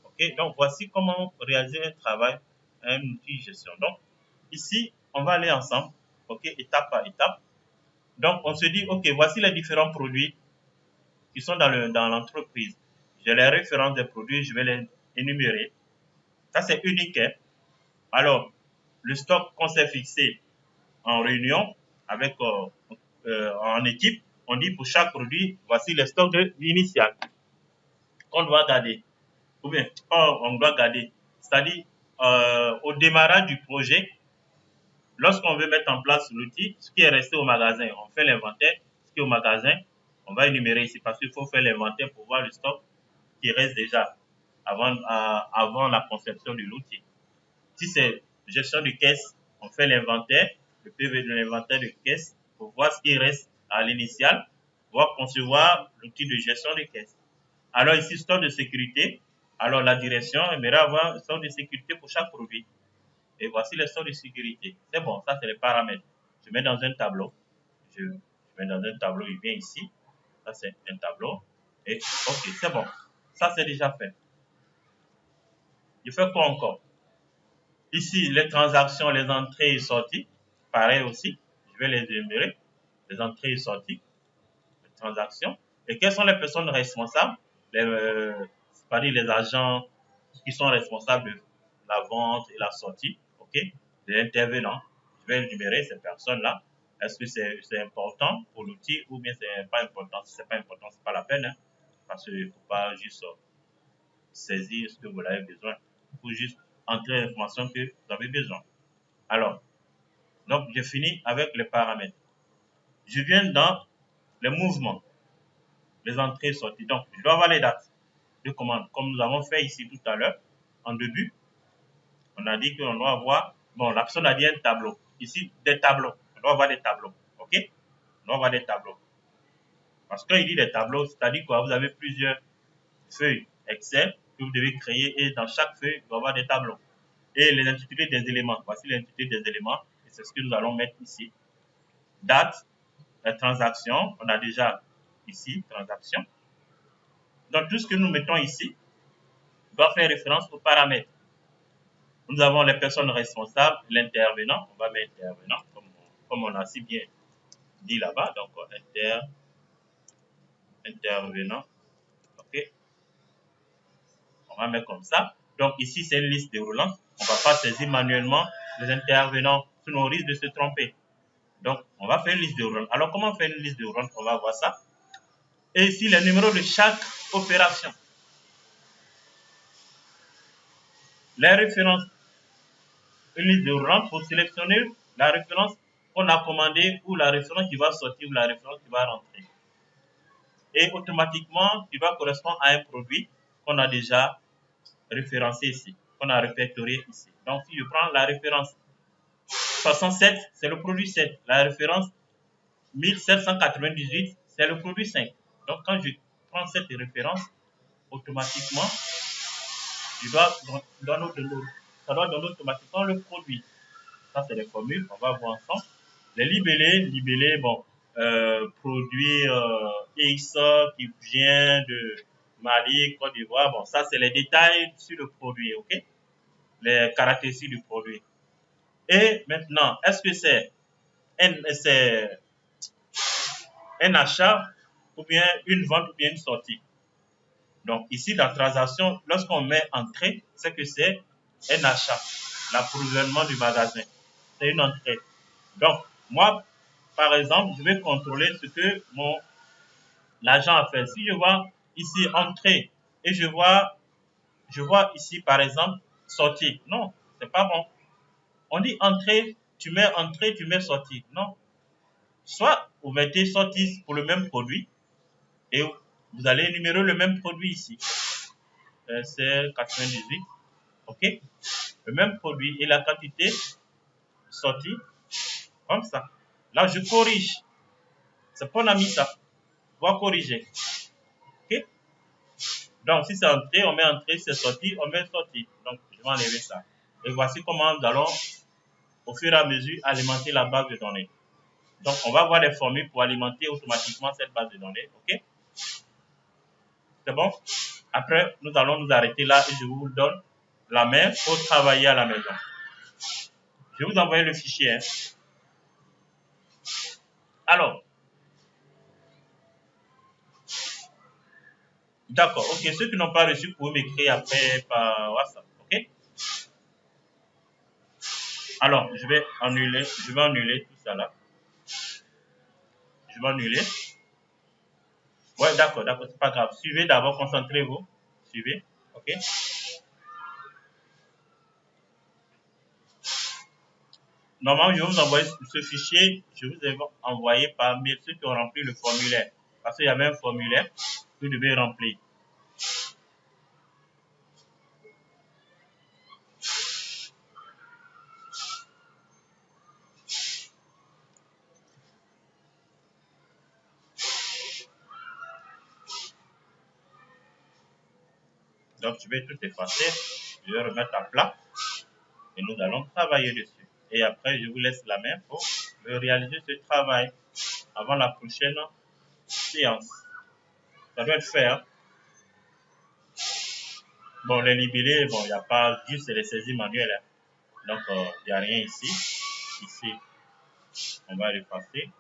Ok, donc voici comment réaliser un travail, un outil de gestion. Donc, ici, on va aller ensemble, ok, étape par étape. Donc, on se dit, ok, voici les différents produits qui sont dans l'entreprise. J'ai les références des produits, je vais les énumérer. Ça, c'est unique. Hein? Alors, le stock qu'on s'est fixé en réunion avec en équipe, on dit pour chaque produit, voici le stock initial qu'on doit garder. Ou bien, on doit garder. C'est-à-dire, au démarrage du projet, lorsqu'on veut mettre en place l'outil, ce qui est resté au magasin, on fait l'inventaire. Ce qui est au magasin, on va énumérer ici parce qu'il faut faire l'inventaire pour voir le stock qui reste déjà avant la conception de l'outil. Si c'est gestion de caisse, on fait l'inventaire, le PV de l'inventaire de caisse pour voir ce qui reste à l'initial, va concevoir l'outil de gestion des caisses. Alors ici, stock de sécurité. Alors la direction aimerait avoir un stock de sécurité pour chaque produit. Et voici les stocks de sécurité. C'est bon, ça c'est les paramètres. Je mets dans un tableau. Je mets dans un tableau, il vient ici. Ça c'est un tableau. Et ok, c'est bon. Ça c'est déjà fait. Je fais quoi encore? Ici, les transactions, les entrées et sorties. Pareil aussi. Je vais les énumérer. Les entrées et sorties. Les transactions. Et quelles sont les personnes responsables? C'est-à-dire les agents qui sont responsables de la vente et la sortie. Ok? Les intervenants. Je vais énumérer ces personnes-là. Est-ce que c'est important pour l'outil ou bien c'est pas important? Si c'est pas important, c'est pas la peine. Hein? Parce qu'il ne faut pas juste saisir ce que vous avez besoin. Il faut juste entrer l'information que vous avez besoin. Alors, donc je finis avec les paramètres. Je viens dans les mouvements, les entrées et sorties. Donc, je dois avoir les dates de commande, comme nous avons fait ici tout à l'heure, en début. On a dit qu'on doit avoir, bon, la personne a dit un tableau. Ici, des tableaux. On doit avoir des tableaux. OK? On doit avoir des tableaux. Parce que quand il dit des tableaux, c'est-à-dire que vous avez plusieurs feuilles Excel que vous devez créer et dans chaque feuille, il doit y avoir des tableaux. Et les intitulés des éléments. Voici l'intitulé des éléments. Et c'est ce que nous allons mettre ici. Date, la transaction. On a déjà ici, transaction. Donc, tout ce que nous mettons ici doit faire référence aux paramètres. Nous avons les personnes responsables, l'intervenant. On va mettre intervenant, comme on a si bien dit là-bas. Donc, intervenant. OK. On va mettre comme ça. Donc, ici, c'est une liste déroulante. On ne va pas saisir manuellement les intervenants, sinon on risque de se tromper. Donc, on va faire une liste déroulante. Alors, comment faire une liste déroulante? On va voir ça. Et ici, les numéros de chaque opération. Les références. Une liste déroulante pour sélectionner la référence qu'on a commandée ou la référence qui va sortir ou la référence qui va rentrer. Et automatiquement, il va correspondre à un produit qu'on a déjà référencé ici, qu'on a répertorié ici. Donc, si je prends la référence 67, c'est le produit 7. La référence 1798, c'est le produit 5. Donc, quand je prends cette référence, automatiquement, ça doit donner automatiquement le produit. Ça, c'est les formules, on va voir ensemble. Les libellés, bon, produit X qui vient de Mali, Côte d'Ivoire, bon, ça, c'est les détails sur le produit, ok? Les caractéristiques du produit. Et maintenant, est-ce que c'est un achat ou bien une vente ou bien une sortie? Donc, ici, la transaction, lorsqu'on met entrée, c'est que c'est un achat, l'approvisionnement du magasin. C'est une entrée. Donc, moi, par exemple, je vais contrôler ce que l'agent a fait. Si je vois ici entrée et je vois ici, par exemple, sortie. Non, c'est pas bon. On dit entrée, tu mets sortie. Non. Soit vous mettez sortie pour le même produit et vous allez énumérer le même produit ici. C'est 98. OK? Le même produit et la quantité sortie comme ça. Là, je corrige. C'est pas on a mis ça. On va corriger. OK? Donc, si c'est entrée, on met entrée. Si c'est sorti, on met sortie. Donc, je vais enlever ça. Et voici comment nous allons, au fur et à mesure, alimenter la base de données. Donc, on va voir les formules pour alimenter automatiquement cette base de données. OK? C'est bon? Après, nous allons nous arrêter là et je vous donne la main pour travailler à la maison. Je vais vous envoyer le fichier. Hein. Alors, d'accord. OK. Ceux qui n'ont pas reçu, vous pouvez m'écrire après par WhatsApp. OK? Alors, je vais annuler tout ça là. Je vais annuler. Ouais, d'accord, c'est pas grave. Suivez d'abord, concentrez-vous. Suivez. OK? Normalement, je vais vous envoyer ce fichier. Je vous ai envoyé par mail ceux qui ont rempli le formulaire. Parce qu'il y avait un formulaire que vous devez remplir. Donc, je vais tout effacer, je vais remettre à plat et nous allons travailler dessus. Et après, je vous laisse la main pour réaliser ce travail avant la prochaine séance. Ça doit être fait. Hein? Bon, les libellés, bon, il n'y a pas, juste les saisies manuelles. Hein. Donc, il n'y a rien ici. Ici, on va l'effacer.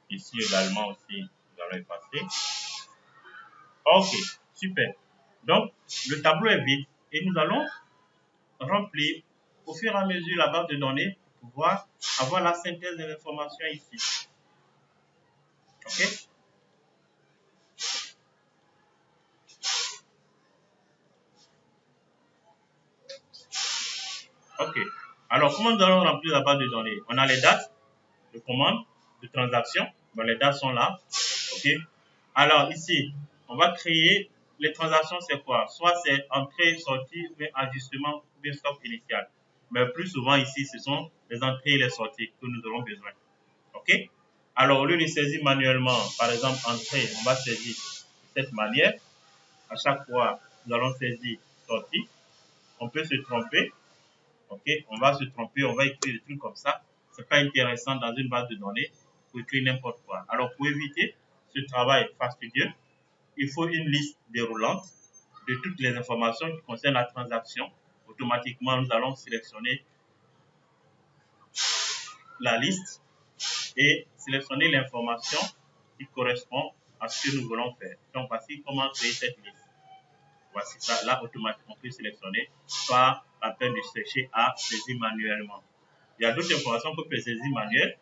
Ici également aussi, nous allons effacer. Ok, super. Donc, le tableau est vide et nous allons remplir au fur et à mesure la base de données pour pouvoir avoir la synthèse de l'information ici. Ok? Ok. Alors, comment nous allons remplir la base de données? On a les dates de commande, de transaction. Bon, les dates sont là. Ok. Alors, ici, on va créer les transactions, c'est quoi? Soit c'est entrée, sortie, ou bien ajustement, ou bien stock initial. Mais plus souvent ici, ce sont les entrées et les sorties que nous aurons besoin. Ok? Alors, au lieu de saisir manuellement, par exemple, entrée, on va saisir de cette manière. À chaque fois, nous allons saisir sortie. On peut se tromper. Ok, on va se tromper, on va écrire des trucs comme ça. C'est pas intéressant dans une base de données pour écrire n'importe quoi. Alors, pour éviter ce travail fastidieux, il faut une liste déroulante de toutes les informations qui concernent la transaction. Automatiquement, nous allons sélectionner la liste et sélectionner l'information qui correspond à ce que nous voulons faire. Donc, voici comment créer cette liste. Voici ça, là, automatiquement, on peut sélectionner par la peine de chercher à saisir manuellement. Il y a d'autres informations qu'on peut saisir manuellement,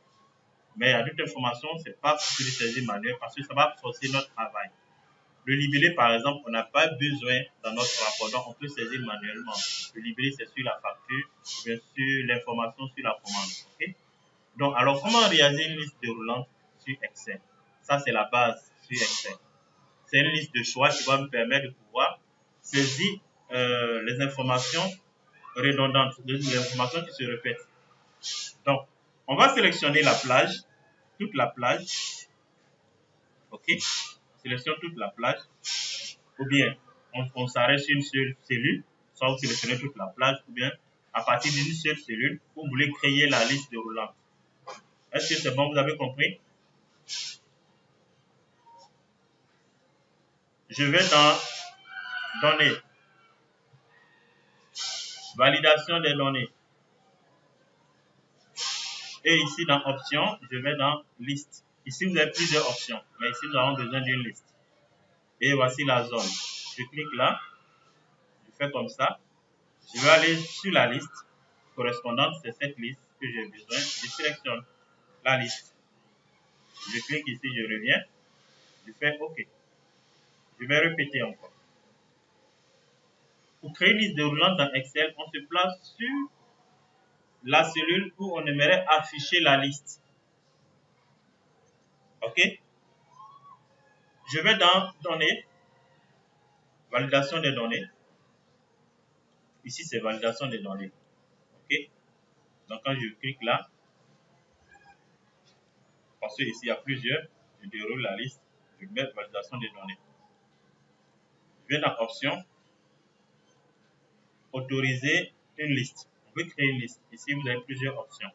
mais il y a d'autres informations, ce n'est pas possible de saisir manuel parce que ça va forcer notre travail. Le libellé, par exemple, on n'a pas besoin dans notre rapport, donc on peut saisir manuellement. Le libellé, c'est sur la facture, bien sûr, l'information sur la commande. Okay? Donc, alors, comment réaliser une liste déroulante sur Excel? Ça, c'est la base sur Excel. C'est une liste de choix qui va me permettre de pouvoir saisir les informations redondantes, les informations qui se répètent. Donc, on va sélectionner la plage, toute la plage. OK? Sélectionne toute la plage. Ou bien, on s'arrête sur une seule cellule, soit vous sélectionnez toute la plage, ou bien, à partir d'une seule cellule, vous voulez créer la liste déroulante. Est-ce que c'est bon, vous avez compris? Je vais dans Données, Validation des données. Et ici, dans Options, je vais dans Liste. Ici, vous avez plusieurs options, mais ici, nous avons besoin d'une liste. Et voici la zone. Je clique là, je fais comme ça. Je vais aller sur la liste correspondante, c'est cette liste que j'ai besoin. Je sélectionne la liste. Je clique ici, je reviens. Je fais OK. Je vais répéter encore. Pour créer une liste déroulante dans Excel, on se place sur la cellule où on aimerait afficher la liste. OK? Je vais dans Données, Validation des données. Ici, c'est Validation des données. OK? Donc, quand je clique là, parce que ici, il y a plusieurs, je déroule la liste. Je vais mettre Validation des données. Je vais dans Options, Autoriser une liste. On peut créer une liste. Ici, vous avez plusieurs options.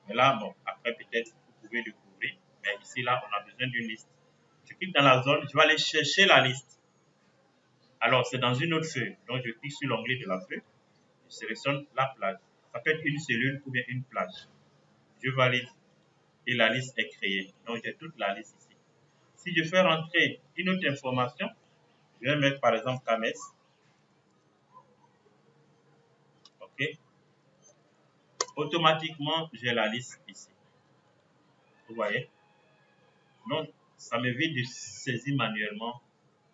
Mais là, bon, après, peut-être, vous pouvez découvrir. Mais ici, là, on a besoin d'une liste. Je clique dans la zone, je vais aller chercher la liste. Alors, c'est dans une autre feuille. Donc, je clique sur l'onglet de la feuille. Je sélectionne la plage. Ça peut être une cellule ou bien une plage. Je valide et la liste est créée. Donc, j'ai toute la liste ici. Si je fais rentrer une autre information, je vais mettre par exemple KMS. OK. Automatiquement, j'ai la liste ici. Vous voyez? Donc, ça m'évite de saisir manuellement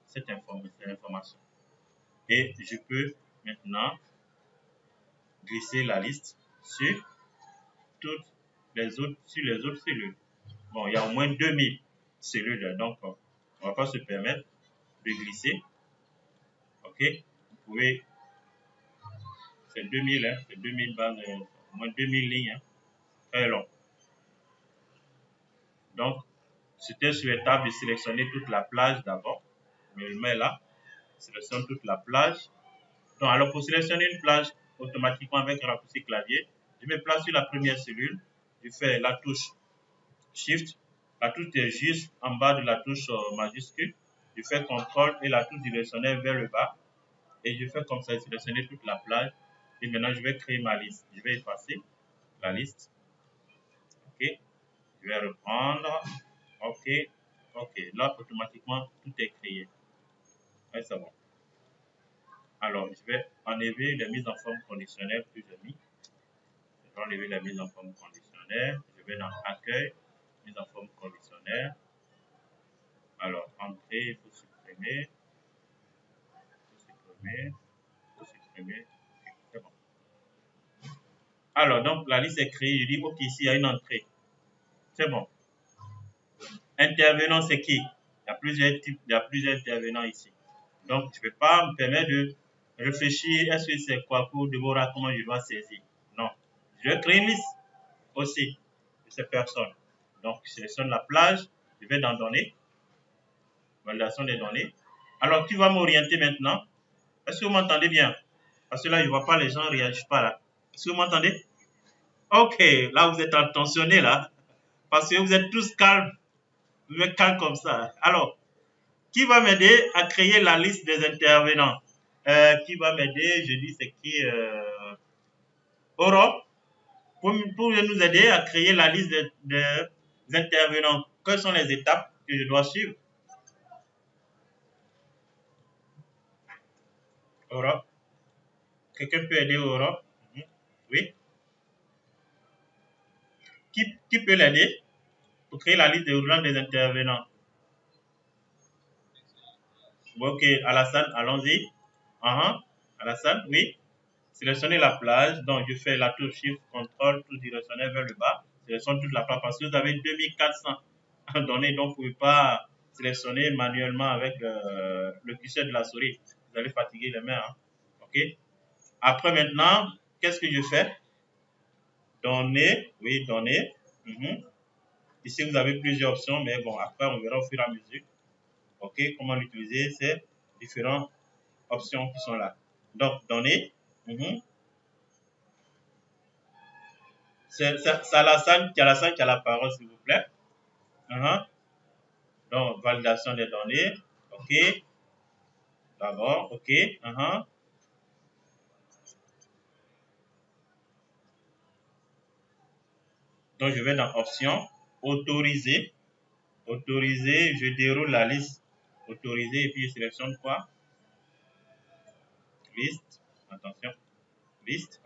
cette information. Et je peux maintenant glisser la liste sur toutes sur les autres cellules. Bon, il y a au moins 2000 cellules, donc on ne va pas se permettre de glisser. OK? Vous pouvez, c'est 2000, hein, c'est 2000 bases, au moins 2000 lignes, hein, très long. Donc, C'était souhaitable de sélectionner toute la plage d'abord. Je le mets là, sélectionne toute la plage. Donc, alors pour sélectionner une plage automatiquement avec un raccourci clavier, je me place sur la première cellule, je fais la touche Shift, la touche est juste en bas de la touche majuscule, je fais CTRL et la touche directionnelle vers le bas et je fais comme ça, sélectionner toute la plage et maintenant je vais créer ma liste. Je vais effacer la liste, ok, je vais reprendre, ok, ok, là automatiquement tout est créé. Ouais, c'est bon. Alors, je vais enlever les mises en forme conditionnelles que j'ai mis. Je vais enlever la mise en forme conditionnelle. Je vais dans Accueil, mise en forme conditionnelle. Alors, Entrée, il faut supprimer. Il faut supprimer. Okay, c'est bon. Alors, donc, la liste est créée. Je dis, OK, ici, il y a une entrée. C'est bon. Intervenant, c'est qui? Il y a plusieurs types, il y a plusieurs intervenants ici. Donc, je ne vais pas me permettre de réfléchir. Est-ce que c'est quoi pour Deborah? Comment je dois saisir? Non. Je vais créer une liste aussi de ces personnes. Donc, je sélectionne la plage, je vais dans Données, validation des données. Alors, tu vas m'orienter maintenant. Est-ce que vous m'entendez bien? Parce que là, je ne vois pas, les gens ne réagissent pas là. Est-ce que vous m'entendez? Ok, là, vous êtes attentionnés là. Parce que vous êtes tous calmes. Vous êtes calmes comme ça. Alors, qui va m'aider à créer la liste des intervenants? Qui va m'aider? Je dis c'est qui? Oro, pour nous aider à créer la liste des intervenants. Quelles sont les étapes que je dois suivre? Oro, quelqu'un peut aider Oro? Oui. Qui peut l'aider pour créer la liste des intervenants? Ok, Alassane, allons-y. Alassane, oui. Sélectionnez la plage. Donc, je fais la touche Shift, CTRL, touche directionnelle vers le bas. Sélectionne toute la plage parce que vous avez 2400 données. Donc, vous ne pouvez pas sélectionner manuellement avec le curseur de la souris. Vous allez fatiguer les mains. Hein. OK. Après, maintenant, qu'est-ce que je fais? Données. Oui, données. Ici, vous avez plusieurs options, mais bon, après, on verra au fur et à mesure. OK, comment l'utiliser, c'est différentes options qui sont là. Donc, données. C'est Alassane qui a la parole, s'il vous plaît. Donc, validation des données. OK. D'abord, OK. Donc, je vais dans Options, Autoriser. Autoriser, je déroule la liste. Autoriser, et puis je sélectionne quoi? Liste. Attention. Liste.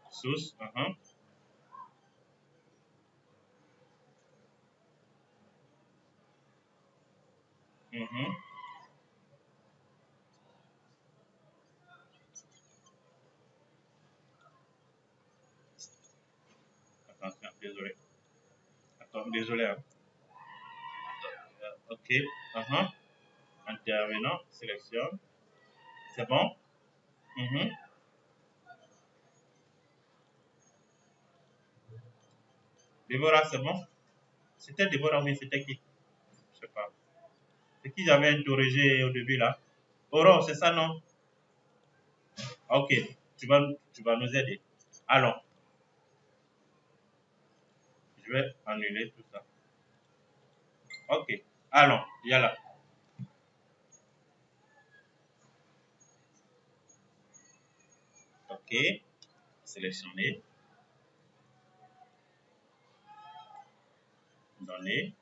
Source. Attention, désolé. Attends, désolé. Hein. OK. Intervenant, sélectionne. C'est bon? Déborah, c'est bon? C'était Déborah, oui, c'était qui? Je sais pas. C'est qui j'avais interrogé au début là? Aurore, c'est ça, non? Ok, tu vas nous aider. Allons, je vais annuler tout ça. Ok, allons, il y a là. Ok, sélectionner, donner.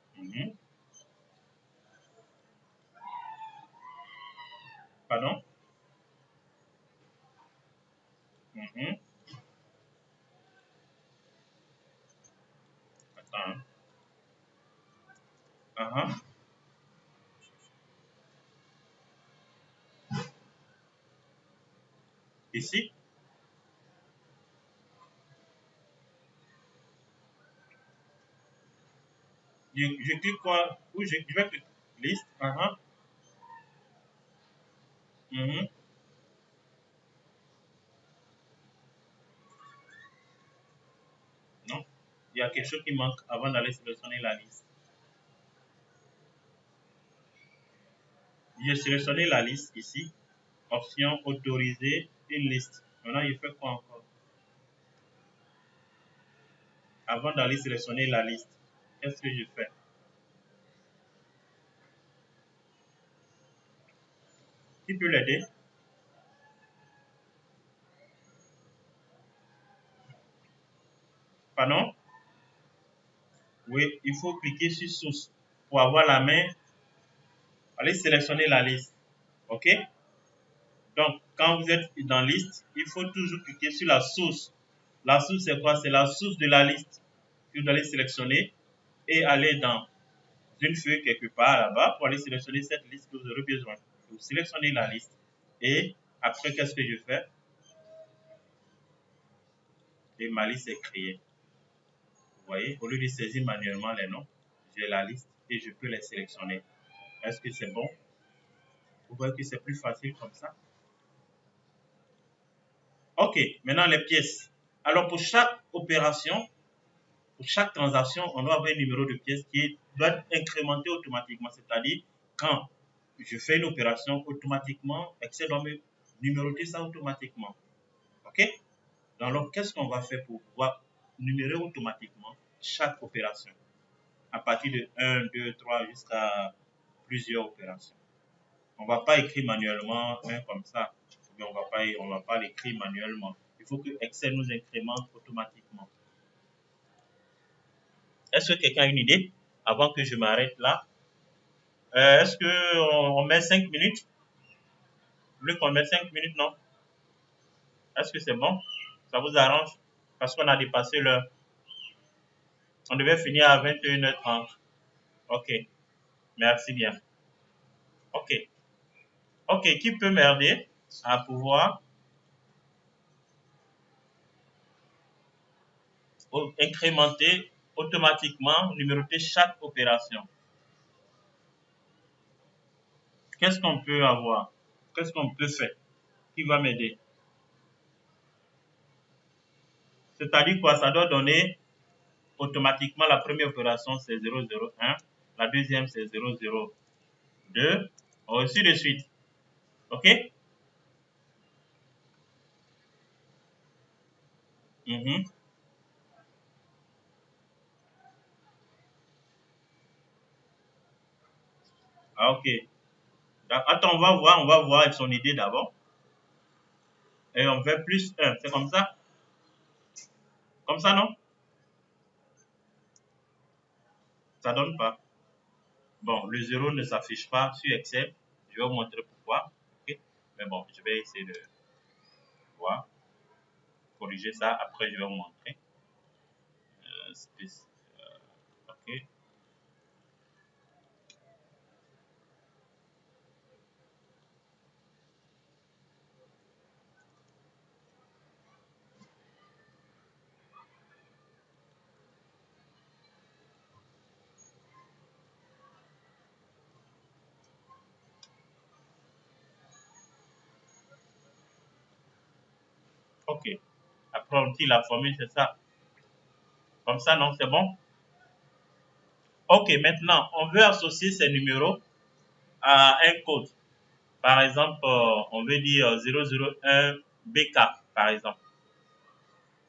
Pardon? Attends. Ici, je clique quoi? Où je vais cliquer liste. Non. Il y a quelque chose qui manque avant d'aller sélectionner la liste. J'ai sélectionné la liste ici. Option autoriser une liste. Maintenant, il fait quoi encore? Avant d'aller sélectionner la liste, qu'est-ce que je fais? Qui peut l'aider? Pardon? Oui, il faut cliquer sur source pour avoir la main. Allez sélectionner la liste. OK? Donc, quand vous êtes dans liste, il faut toujours cliquer sur la source. La source, c'est quoi? C'est la source de la liste que vous allez sélectionner et aller dans une feuille quelque part là-bas pour aller sélectionner cette liste que vous aurez besoin. Vous sélectionnez la liste et après, qu'est-ce que je fais? Et ma liste est créée. Vous voyez, au lieu de saisir manuellement les noms, j'ai la liste et je peux les sélectionner. Est-ce que c'est bon? Vous voyez que c'est plus facile comme ça? OK, maintenant les pièces. Alors pour chaque opération, pour chaque transaction, on doit avoir un numéro de pièce qui doit être incrémenté automatiquement. C'est-à-dire, quand je fais une opération, automatiquement, Excel doit me numéroter ça automatiquement. OK? Donc, qu'est-ce qu'on va faire pour pouvoir numérer automatiquement chaque opération à partir de 1, 2, 3 jusqu'à plusieurs opérations? On ne va pas écrire manuellement comme ça. Mais on va pas l'écrire manuellement. Il faut que Excel nous incrémente automatiquement. Est-ce que quelqu'un a une idée avant que je m'arrête là? Est-ce qu'on met 5 minutes? Vous voulez qu'on mette 5 minutes, non? Est-ce que c'est bon? Ça vous arrange? Parce qu'on a dépassé l'heure. On devait finir à 21h30. OK. Merci bien. OK. OK. Qui peut m'aider à pouvoir incrémenter automatiquement, numéroter chaque opération? Qu'est-ce qu'on peut avoir? Qu'est-ce qu'on peut faire? Qui va m'aider? C'est-à-dire quoi? Ça doit donner automatiquement la première opération, c'est 001. La deuxième, c'est 002. Ainsi de suite. OK? Mhm. Ah, OK. Attends, on va voir son idée d'abord. Et on fait plus 1. C'est comme ça? Comme ça, non? Ça donne pas. Bon, le 0 ne s'affiche pas sur Excel. Je vais vous montrer pourquoi. OK? Mais bon, je vais essayer de voir, corriger ça. Après, je vais vous montrer. OK. OK. Après, on tire la formule, c'est ça. Comme ça, non, c'est bon? OK, maintenant, on veut associer ces numéros à un code. Par exemple, on veut dire 001 BK, par exemple.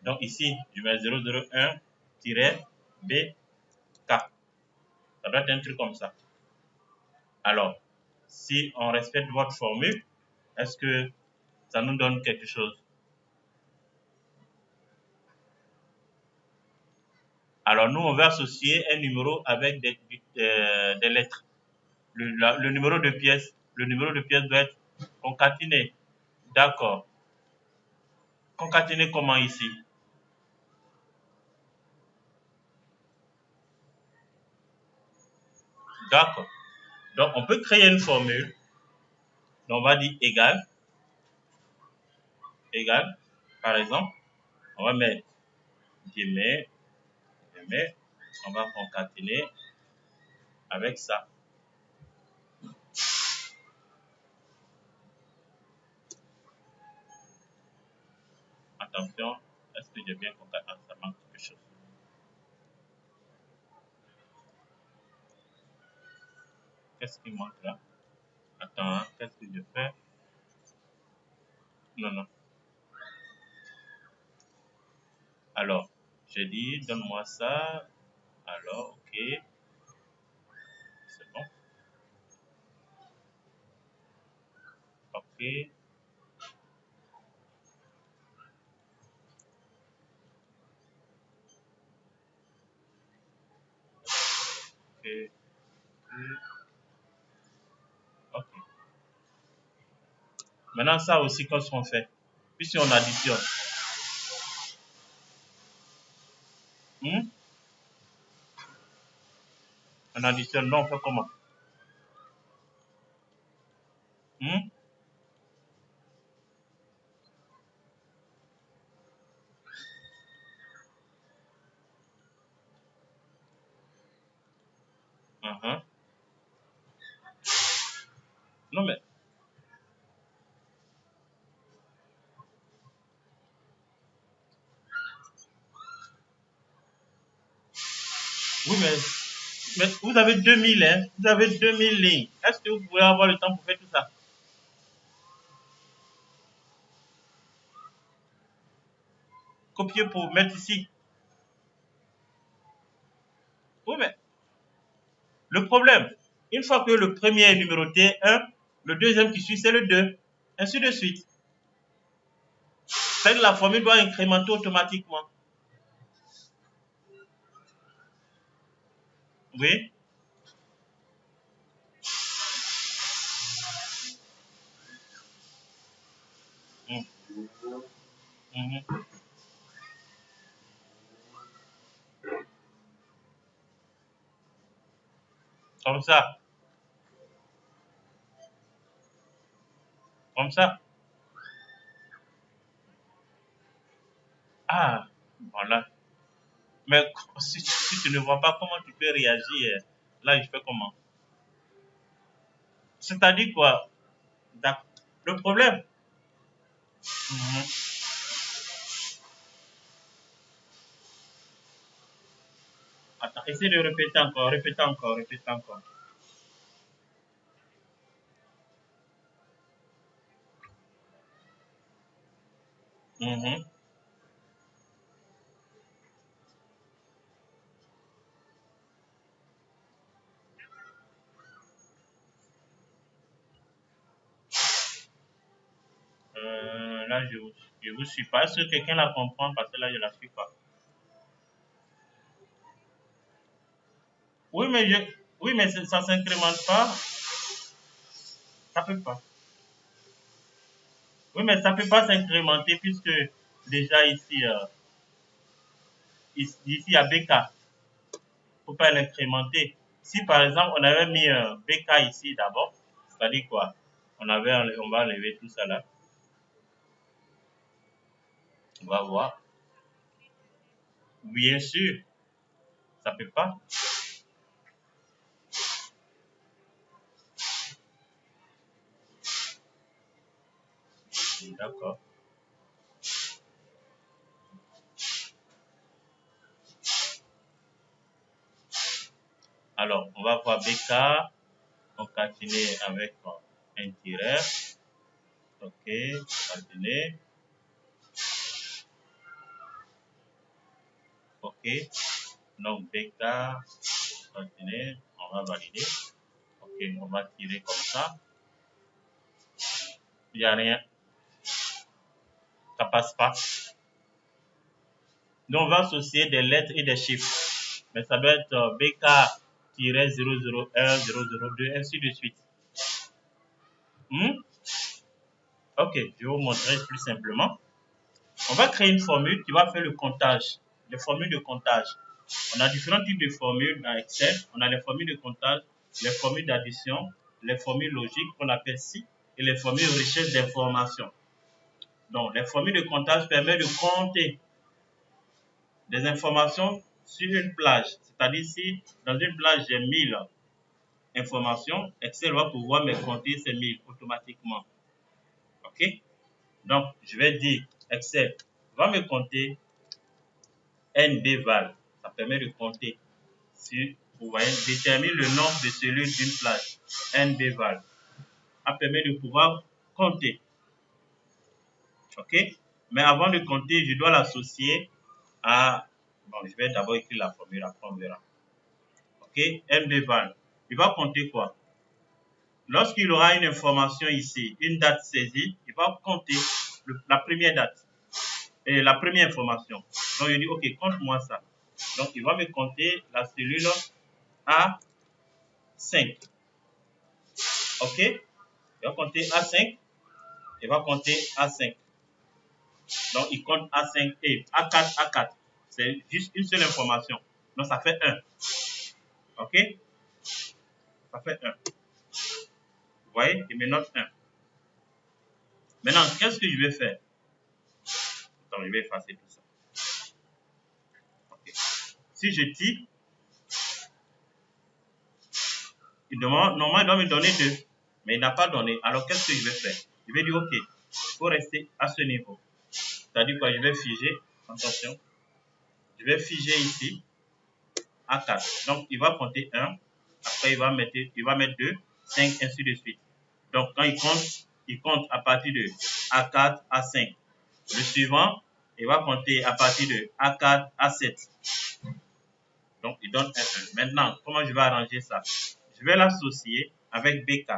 Donc ici, je mets 001-BK. Ça doit être un truc comme ça. Alors, si on respecte votre formule, est-ce que ça nous donne quelque chose? Alors, nous, on va associer un numéro avec des lettres. Le numéro de pièce, le numéro de pièce doit être concaténé. D'accord. Concaténé comment ici? D'accord. Donc, on peut créer une formule. Donc, on va dire égal, égal. Par exemple, on va mettre guillemets, guillemets. On va concaténer avec ça. Attention, est-ce que j'ai bien concaténé? Ça manque quelque chose. Qu'est-ce qui manque là? Attends, hein, qu'est-ce que je fais? Non, non. Alors, j'ai dit, donne-moi ça. Alors, ok, c'est bon. Ok, ok, ok. Maintenant, ça aussi, qu'est-ce qu'on fait? Puis si on additionne, hmm? On additionne, non, on fait comment? Hmm? Uh-huh. Non, mais, oui, mais vous avez 2000, hein? Vous avez 2000 lignes. Est-ce que vous pouvez avoir le temps pour faire tout ça? Copier pour mettre ici. Oui, mais le problème, une fois que le premier est numéroté 1, le deuxième qui suit, c'est le 2. Ainsi de suite. C'est que la formule doit incrémenter automatiquement. Oui. Mm. Mhm. Comme ça. Comme ça. Ah, voilà. Mais si tu ne vois pas comment tu peux réagir, là, je fais comment? C'est-à-dire quoi? Le problème. Mhm. Attends, essaie de répéter encore, répéter encore, répéter encore. Mhm. Là, je vous suis pas. Est-ce que quelqu'un la comprend? Parce que là, je la suis pas. Oui, mais oui, mais ça s'incrémente pas. Ça peut pas. Oui, mais ça peut pas s'incrémenter puisque déjà ici, ici, il y a BK. Faut pas l'incrémenter. Si par exemple, on avait mis BK ici d'abord, c'est-à-dire quoi? On va enlever tout ça là. On va voir. Bien sûr, ça peut pas. D'accord. Alors, on va voir BK. On continue avec un tiret. OK, continue. OK. Donc, BK, continue. On va valider. OK, on va tirer comme ça. Il n'y a rien. Ça passe pas. Donc, on va associer des lettres et des chiffres. Mais ça doit être BK-001, 002, ainsi de suite. Hmm? OK, je vais vous montrer plus simplement. On va créer une formule qui va faire le comptage. Les formules de comptage. On a différents types de formules dans Excel. On a les formules de comptage, les formules d'addition, les formules logiques qu'on appelle SI et les formules de recherche d'informations. Donc, les formules de comptage permettent de compter des informations sur une plage. C'est-à-dire si dans une plage j'ai 1000 informations, Excel va pouvoir me compter ces 1000 automatiquement. OK? Donc, je vais dire Excel va me compter NB val. Ça permet de compter sur vous voyez, détermine le nombre de cellules d'une plage, NB-val. Ça permet de pouvoir compter. OK? Mais avant de compter, je dois l'associer à... Bon, je vais d'abord écrire la formule, après on verra. OK? NB-val. Il va compter quoi? Lorsqu'il aura une information ici, une date saisie, il va compter la première date et la première information. Donc, il dit, OK, compte-moi ça. Donc, il va me compter la cellule A5. OK? Il va compter A5. Il va compter A5. Donc, il compte A5 et A4, A4. C'est juste une seule information. Donc, ça fait 1. OK? Ça fait 1. Vous voyez? Il me note 1. Maintenant, qu'est-ce que je vais faire? Attends, je vais effacer tout ça. OK. Si je tire, normalement, il doit me donner 2. Mais il n'a pas donné. Alors, qu'est-ce que je vais faire? Je vais dire, OK, il faut rester à ce niveau. C'est-à-dire quoi? Je vais figer. Attention. Je vais figer ici. A4. Donc, il va compter 1. Après, il va mettre 2, 5, ainsi de suite. Donc, quand il compte à partir de A4, A5. Le suivant, il va compter à partir de A4, A7. Donc, il donne 1. Maintenant, comment je vais arranger ça? Je vais l'associer avec BK.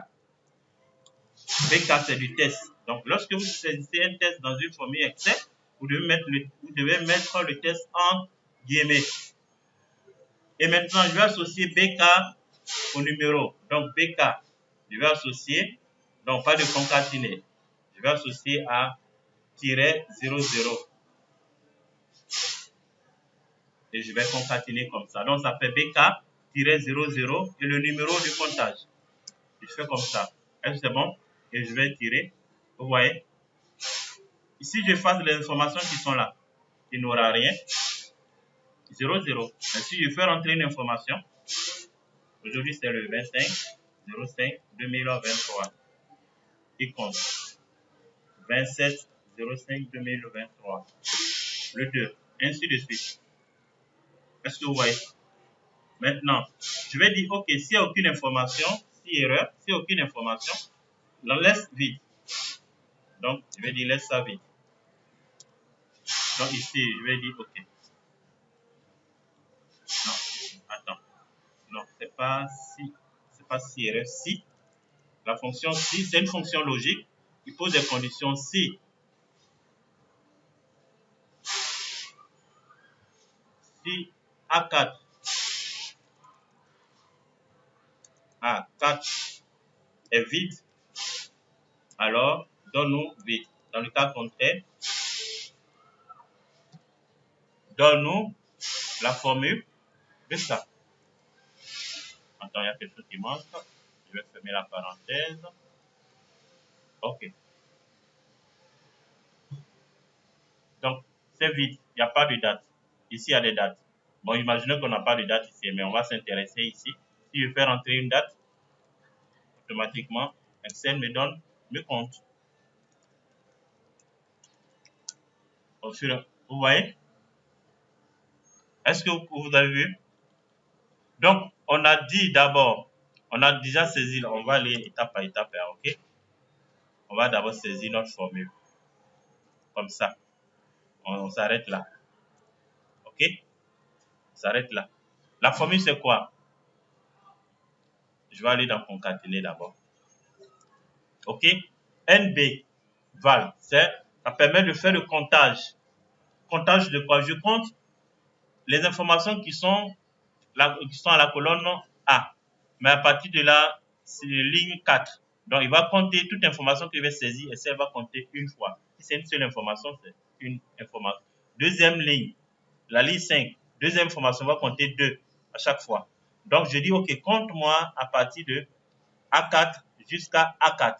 BK, c'est du test. Donc, lorsque vous saisissez un test dans une formule Excel, vous devez mettre le test en guillemets. Et maintenant, je vais associer BK au numéro. Donc, BK, je vais associer, donc pas de concaténer. Je vais associer à -00. Et je vais concaténer comme ça. Donc, ça fait BK-00 et le numéro de comptage. Je fais comme ça. Est-ce que c'est bon? Et je vais tirer. Vous voyez? Ici, j'efface les informations qui sont là. Il n'aura rien. 00. Et si je fais rentrer une information, aujourd'hui c'est le 25-05-2023. Il compte 27-05-2023. Le 2. Ainsi de suite. Est-ce que vous voyez? Maintenant, je vais dire, OK, s'il n'y a aucune information, s'il y a erreur, s'il n'y a aucune information, on laisse vide. Donc, je vais dire, laisse ça vide. Donc, ici, je vais dire, OK. Non, attends. Non, c'est pas si erreur. Si. La fonction si, c'est une fonction logique. Il pose des conditions si. Si A4 est vide, alors donne-nous vide. Dans le cas contraire, donne-nous la formule de ça. Attends, il y a quelque chose qui manque. Je vais fermer la parenthèse. OK. Donc, c'est vide. Il n'y a pas de date. Ici, il y a des dates. Bon, imaginez qu'on n'a pas de date ici, mais on va s'intéresser ici. Si je fais rentrer une date, automatiquement, Excel me compte. Vous voyez? Est-ce que vous avez vu? Donc, on a dit d'abord, on a déjà saisi, on va aller étape par étape, OK? On va d'abord saisir notre formule. Comme ça. On s'arrête là. OK? On s'arrête là. La formule, c'est quoi? Je vais aller dans concaténer d'abord. OK? NB, val, ça permet de faire le comptage. Comptage de quoi? Je compte les informations qui sont à la colonne A. Mais à partir de là, c'est ligne 4. Donc, il va compter toute information qu'il va saisir et ça va compter une fois. Si c'est une seule information, c'est une information. Deuxième ligne, la ligne 5, deuxième information va compter 2 à chaque fois. Donc, je dis, OK, compte-moi à partir de A4 jusqu'à A4.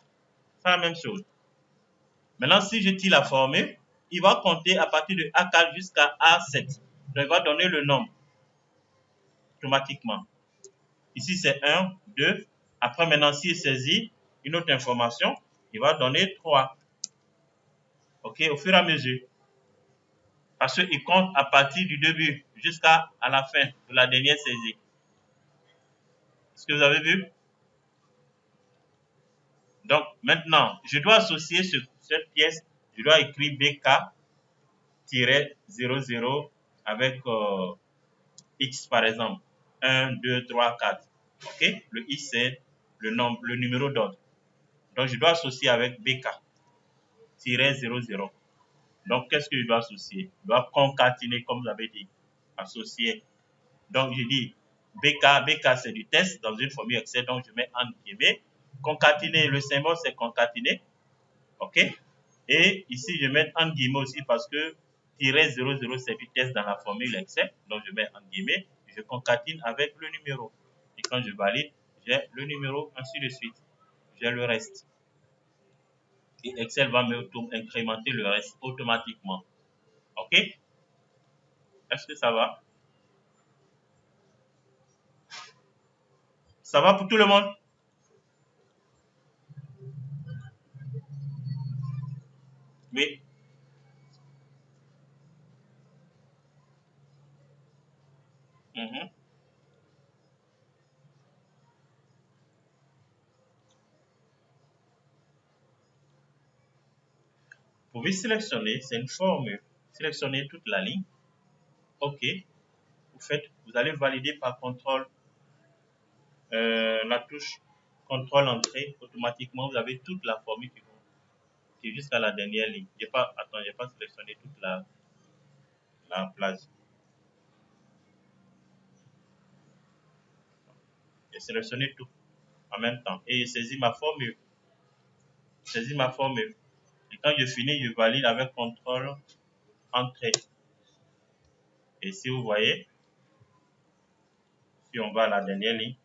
C'est la même chose. Maintenant, si je tire la formule, il va compter à partir de A4 jusqu'à A7. Donc, il va donner le nombre automatiquement. Ici, c'est 1, 2. Après, maintenant, s'il saisit une autre information, il va donner 3. OK, au fur et à mesure. Parce qu'il compte à partir du début jusqu'à la fin de la dernière saisie. Est-ce que vous avez vu? Donc, maintenant, je dois associer cette pièce, je dois écrire BK-00 avec X par exemple. 1, 2, 3, 4. OK? Le X, c'est le nombre, le numéro d'ordre. Donc, je dois associer avec BK-00. Donc, qu'est-ce que je dois associer? Je dois concaténer, comme vous avez dit. Associer. Donc, je dis BK c'est du test dans une formule Excel, donc je mets en guillemets. Concaténer, le symbole c'est concaténer. OK? Et ici, je mets en guillemets aussi parce que -00 c'est du test dans la formule Excel. Donc, je mets en guillemets. Je concatine avec le numéro. Et quand je valide, j'ai le numéro, ainsi de suite. J'ai le reste. Et Excel va incrémenter le reste automatiquement. OK? Est-ce que ça va? Ça va pour tout le monde? Oui. Mhm. Vous pouvez sélectionner, c'est une formule. Sélectionnez toute la ligne. OK. Vous allez valider par contrôle la touche contrôle entrée. Automatiquement, vous avez toute la formule qui est jusqu'à la dernière ligne. J'ai pas sélectionné toute la plage. J'ai sélectionné tout en même temps. Et je saisis ma formule. Je saisis ma formule. Et quand je finis, je valide avec contrôle entrée. Et si vous voyez, si on va à la dernière ligne,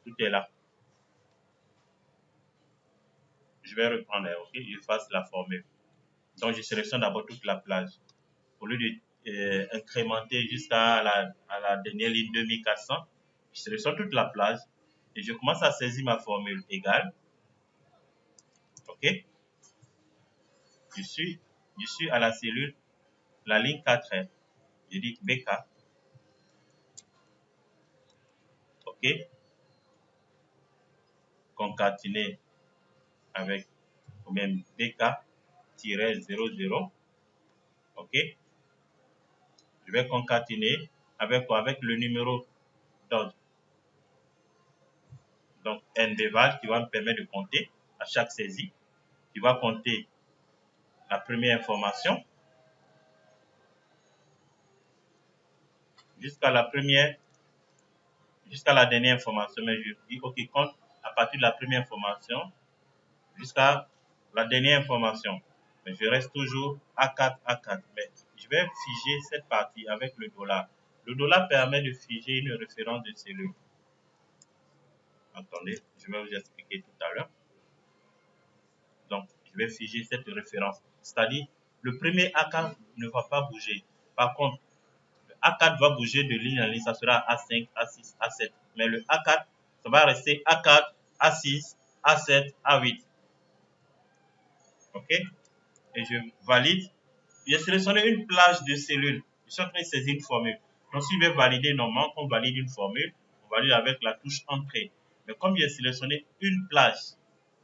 tout est là. Je vais reprendre, OK, je fasse la formule. Donc, je sélectionne d'abord toute la plage. Au lieu d'incrémenter jusqu'à la dernière ligne 2400, je sélectionne toute la plage et je commence à saisir ma formule égale. OK? Je suis à la cellule, la ligne 4R. Je dis BK. OK? Concaténer avec même BK-00. OK? Je vais concaténer avec quoi? Avec le numéro d'ordre. Donc, NBVAL qui va me permettre de compter à chaque saisie. Qui va compter la première information jusqu'à la dernière information. Mais je dis, OK, compte à partir de la première information jusqu'à la dernière information. Mais je reste toujours A4, A4. Mais je vais figer cette partie avec le dollar. Le dollar permet de figer une référence de cellule. Attendez, je vais vous expliquer tout à l'heure. Donc, je vais figer cette référence. C'est-à-dire, le premier A4 ne va pas bouger. Par contre, le A4 va bouger de ligne en ligne, ça sera A5, A6, A7. Mais le A4, ça va rester A4, A6, A7, A8. OK? Et je valide. J'ai sélectionné une plage de cellules. Je suis en train de saisir une formule. Donc, si je vais valider normalement, quand on valide une formule, on valide avec la touche entrée. Mais comme j'ai sélectionné une plage,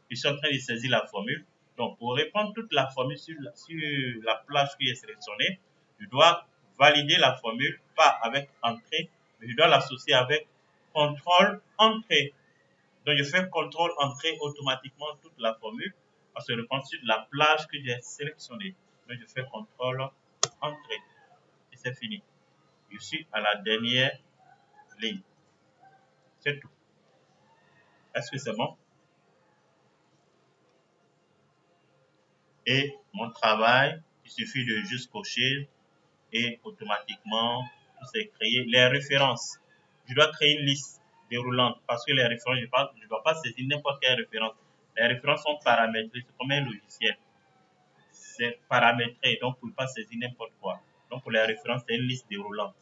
je suis en train de saisir la formule. Donc, pour répondre toute la formule sur la plage que j'ai sélectionnée, je dois valider la formule, pas avec entrée, mais je dois l'associer avec contrôle entrée. Donc, je fais contrôle entrée automatiquement toute la formule parce que se répond sur la plage que j'ai sélectionnée. Donc, je fais contrôle entrée et c'est fini. Je suis à la dernière ligne. C'est tout. Est-ce que c'est bon? Et mon travail, il suffit de juste cocher et automatiquement, tout s'est créé. Les références, je dois créer une liste déroulante parce que les références, je ne dois pas saisir n'importe quelle référence. Les références sont paramétrées, c'est comme un logiciel. C'est paramétré, donc vous ne pouvez pas saisir n'importe quoi. Donc pour les références, c'est une liste déroulante.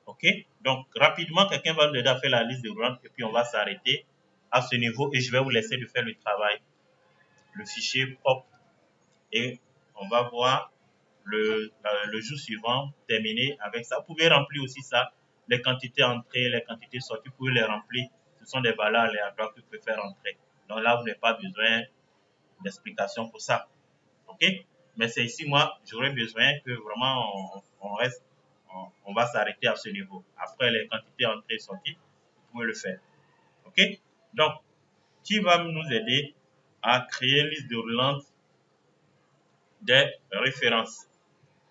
OK? Donc rapidement, quelqu'un va déjà faire la liste déroulante et puis on va s'arrêter à ce niveau et je vais vous laisser de faire le travail, le fichier propre et on va voir le jour suivant terminer avec ça. Vous pouvez remplir aussi ça les quantités entrées, les quantités sorties, pour les remplir. Ce sont des valeurs aléatoires que vous pouvez faire entrer. Donc là, vous n'avez pas besoin d'explication pour ça. OK? Mais c'est ici, moi, j'aurais besoin que vraiment on reste, on va s'arrêter à ce niveau. Après les quantités entrées et sorties, vous pouvez le faire. OK? Donc, qui va nous aider à créer une liste déroulante des références?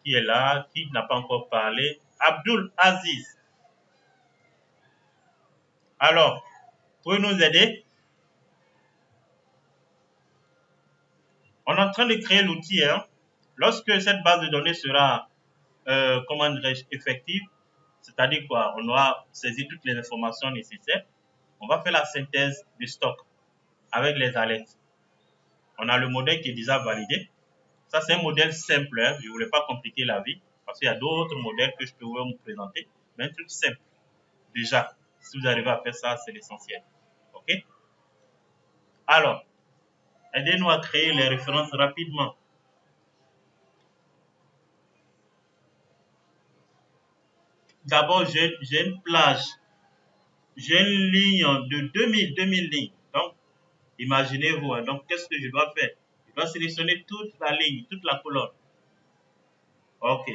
Qui est là? Qui n'a pas encore parlé? Abdul Aziz. Alors, pouvez nous aider? On est en train de créer l'outil. Hein? Lorsque cette base de données sera comment dirais-je, effective, c'est-à-dire quoi? On aura saisi toutes les informations nécessaires. On va faire la synthèse du stock avec les alertes. On a le modèle qui est déjà validé. Ça, c'est un modèle simple. Hein? Je ne voulais pas compliquer la vie parce qu'il y a d'autres modèles que je peux vous présenter. Mais un truc simple. Déjà, si vous arrivez à faire ça, c'est l'essentiel. OK? Alors, aidez-nous à créer les références rapidement. D'abord, j'ai une plage. J'ai une ligne de 2000 lignes. Donc, imaginez-vous. Hein, donc, qu'est-ce que je dois faire? Je dois sélectionner toute la ligne, toute la colonne. OK.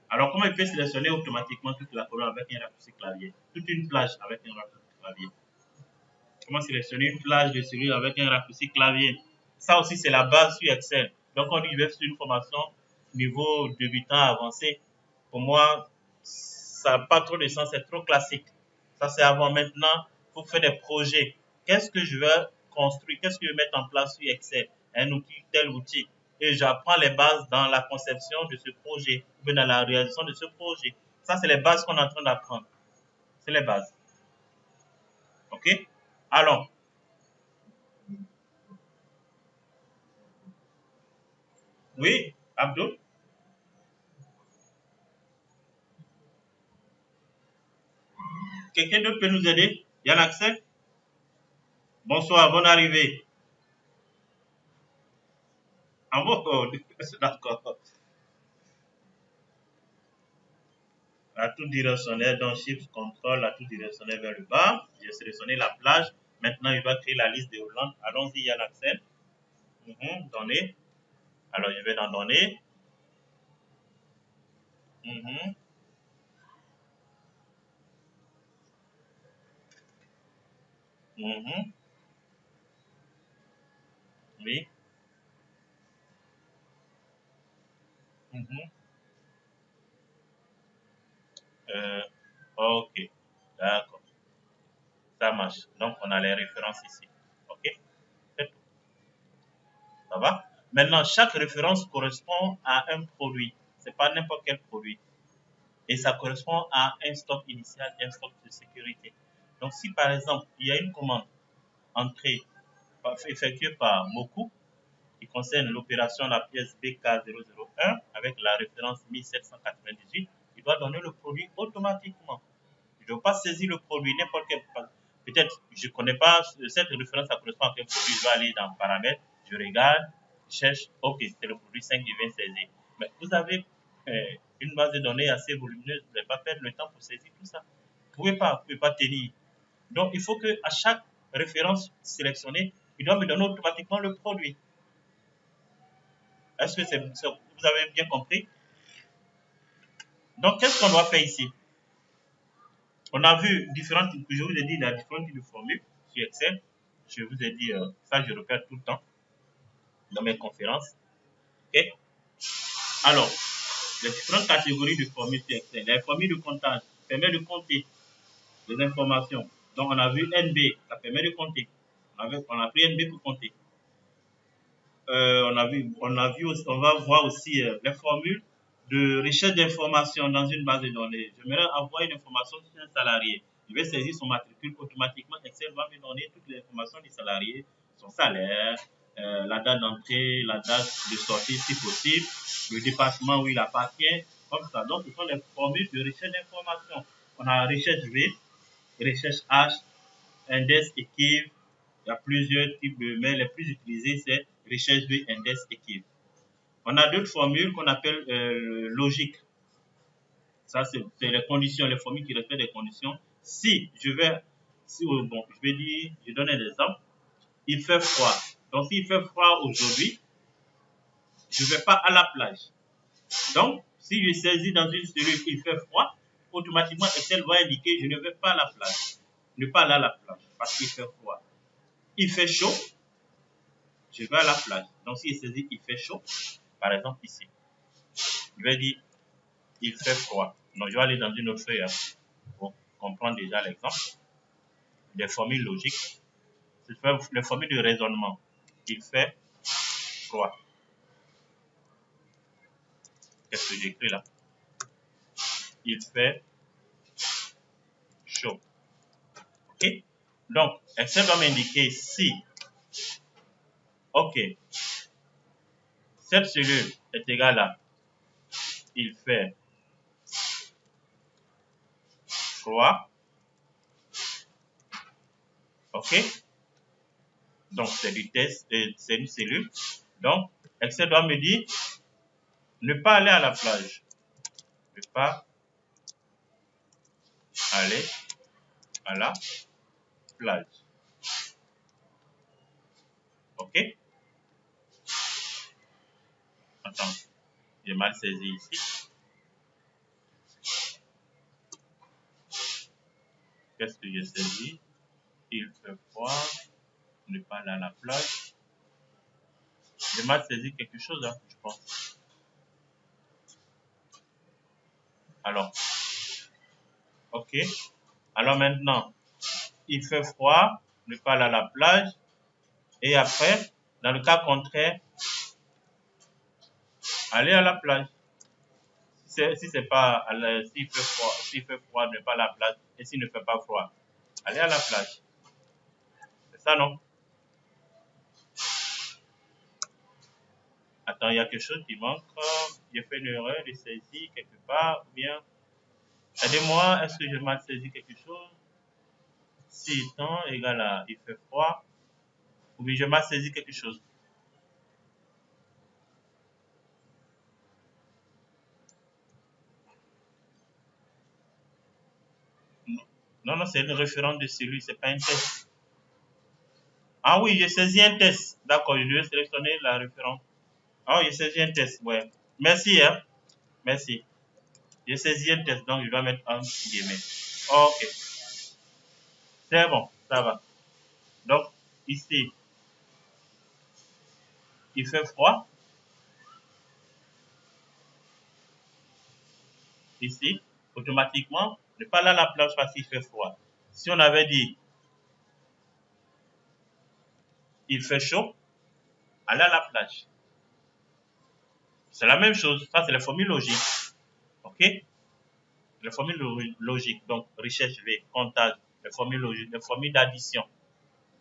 Alors, comment je peux sélectionner automatiquement toute la colonne avec un raccourci clavier? Toute une plage avec un raccourci clavier. Comment sélectionner une plage de celui avec un raccourci clavier? Ça aussi, c'est la base sur Excel. Donc, on y va sur une formation niveau débutant avancé. Pour moi, ça n'a pas trop de sens, c'est trop classique. Ça, c'est avant. Maintenant, pour faire des projets. Qu'est-ce que je veux construire? Qu'est-ce que je veux mettre en place sur Excel? Un outil, tel outil. Et j'apprends les bases dans la conception de ce projet, ou dans la réalisation de ce projet. Ça, c'est les bases qu'on est en train d'apprendre. C'est les bases. OK? Alors, oui, Abdou, quelqu'un d'autre peut nous aider? Yann Axel? Bonsoir, bonne arrivée. Ah bon, oh, d'accord. Atout directionnel, donc Shift Control, atout directionnel vers le bas. J'ai sélectionné la plage. Maintenant, il va créer la liste de Hollande. Allons-y, Yann Axel. Données. Alors, je vais dans données. Mhm, mhm, oui. Mhm, euh, ok. D'accord. Ça marche. Donc, on a les références ici. OK? C'est tout. Ça va? Maintenant, chaque référence correspond à un produit. Ce n'est pas n'importe quel produit. Et ça correspond à un stock initial et un stock de sécurité. Donc, si par exemple, il y a une commande entrée, effectuée par Moku, qui concerne l'opération de la pièce BK001 avec la référence 1798, il doit donner le produit automatiquement. Je ne veux pas saisir le produit, n'importe quel. Peut-être, je ne connais pas cette référence, ça correspond à quel produit. Je vais aller dans paramètres, je regarde, je cherche, ok, c'est le produit 5 qui vient saisir. Mais vous avez une base de données assez volumineuse, vous n'allez pas perdre le temps pour saisir tout ça. Vous ne pouvez pas tenir. Donc, il faut qu'à chaque référence sélectionnée, il doit me donner automatiquement le produit. Est-ce que vous avez bien compris? Donc, qu'est-ce qu'on doit faire ici? On a vu différentes, je vous ai dit, il y a différentes types de formules sur Excel. Je vous ai dit, ça je répète tout le temps dans mes conférences. Okay? Alors, les différentes catégories de formules sur Excel. Les formules de comptage permettent de compter les informations. Donc, on a vu NB, ça permet de compter. On a pris NB pour compter. On va voir aussi les formules de recherche d'informations dans une base de données. J'aimerais avoir une information sur un salarié. Je vais saisir son matricule automatiquement. Excel va me donner toutes les informations du salarié, son salaire, la date d'entrée, la date de sortie si possible, le département où il appartient, comme ça. Donc, ce sont les formules de recherche d'informations. On a recherche V, recherche H, index, équipe. Il y a plusieurs types de, mais les plus utilisés, c'est recherche V, index, équipe. On a d'autres formules qu'on appelle logique. Ça, c'est les conditions, les formules qui respectent les conditions. Si je vais, bon, je vais dire, je donne un exemple. Il fait froid. Donc, s'il fait froid aujourd'hui, je ne vais pas à la plage. Donc, si je saisis dans une cellule, il fait froid, automatiquement, Excel va indiquer je ne vais pas à la plage. Ne pas aller à la plage parce qu'il fait froid. Il fait chaud, je vais à la plage. Donc, si je saisis il fait chaud, par exemple ici, je vais dire il fait froid. Donc, je vais aller dans une autre feuille pour comprendre déjà l'exemple. Des formules logiques. C'est les formules de raisonnement. Il fait froid. Qu'est-ce que j'écris là? Il fait chaud. OK? Donc, Excel va m'indiquer si, OK, cette cellule est égale à, il fait froid. OK? Donc, c'est du test, c'est une cellule. Donc, Excel doit me dire ne pas aller à la plage. Ne pas aller à la plage. OK? Attends, j'ai mal saisi ici. Qu'est-ce que j'ai saisi? Il fait froid. Ne pas aller à la plage. J'ai mal saisi quelque chose, hein, je pense. Alors, OK. Alors maintenant, il fait froid, ne pas aller à la plage. Et après, dans le cas contraire, aller à la plage. Si c'est pas, s'il fait froid, ne pas à la plage. Et s'il ne fait pas froid, aller à la plage. C'est ça, non? Attends, il y a quelque chose qui manque. J'ai fait une erreur de saisie quelque part. Ou bien, aidez-moi, est-ce que j'ai mal saisi quelque chose? Si temps égale à il fait froid, ou bien j'ai mal saisi quelque chose. Non, non, c'est une référence de celui, c'est pas un test. Ah oui, j'ai saisi un test. D'accord, je devais sélectionner la référence. Ah oui, j'ai saisi un test, ouais. Merci, hein. Merci. J'ai saisi un test, donc je dois mettre un guillemets. Ok, c'est bon, ça va. Donc, ici, il fait froid. Ici, automatiquement, ne pas aller à la plage parce qu'il fait froid. Si on avait dit, il fait chaud, aller à la plage. C'est la même chose. Ça, c'est la formule logique. OK? Les formules logiques. Donc, recherche V, comptage, les formules logiques, les formules d'addition.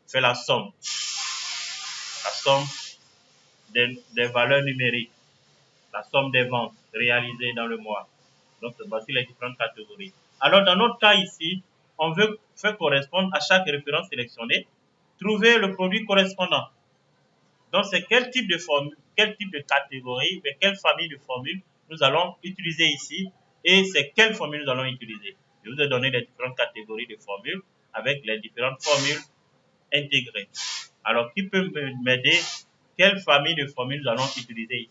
Fait la somme. La somme des valeurs numériques. La somme des ventes réalisées dans le mois. Donc, voici les différentes catégories. Alors, dans notre cas ici, on veut faire correspondre à chaque référence sélectionnée, trouver le produit correspondant. Donc, c'est quel type de formule, quel type de catégorie, mais quelle famille de formules nous allons utiliser ici et c'est quelle formule nous allons utiliser. Je vous ai donné les différentes catégories de formules avec les différentes formules intégrées. Alors, qui peut m'aider? Quelle famille de formules nous allons utiliser ici?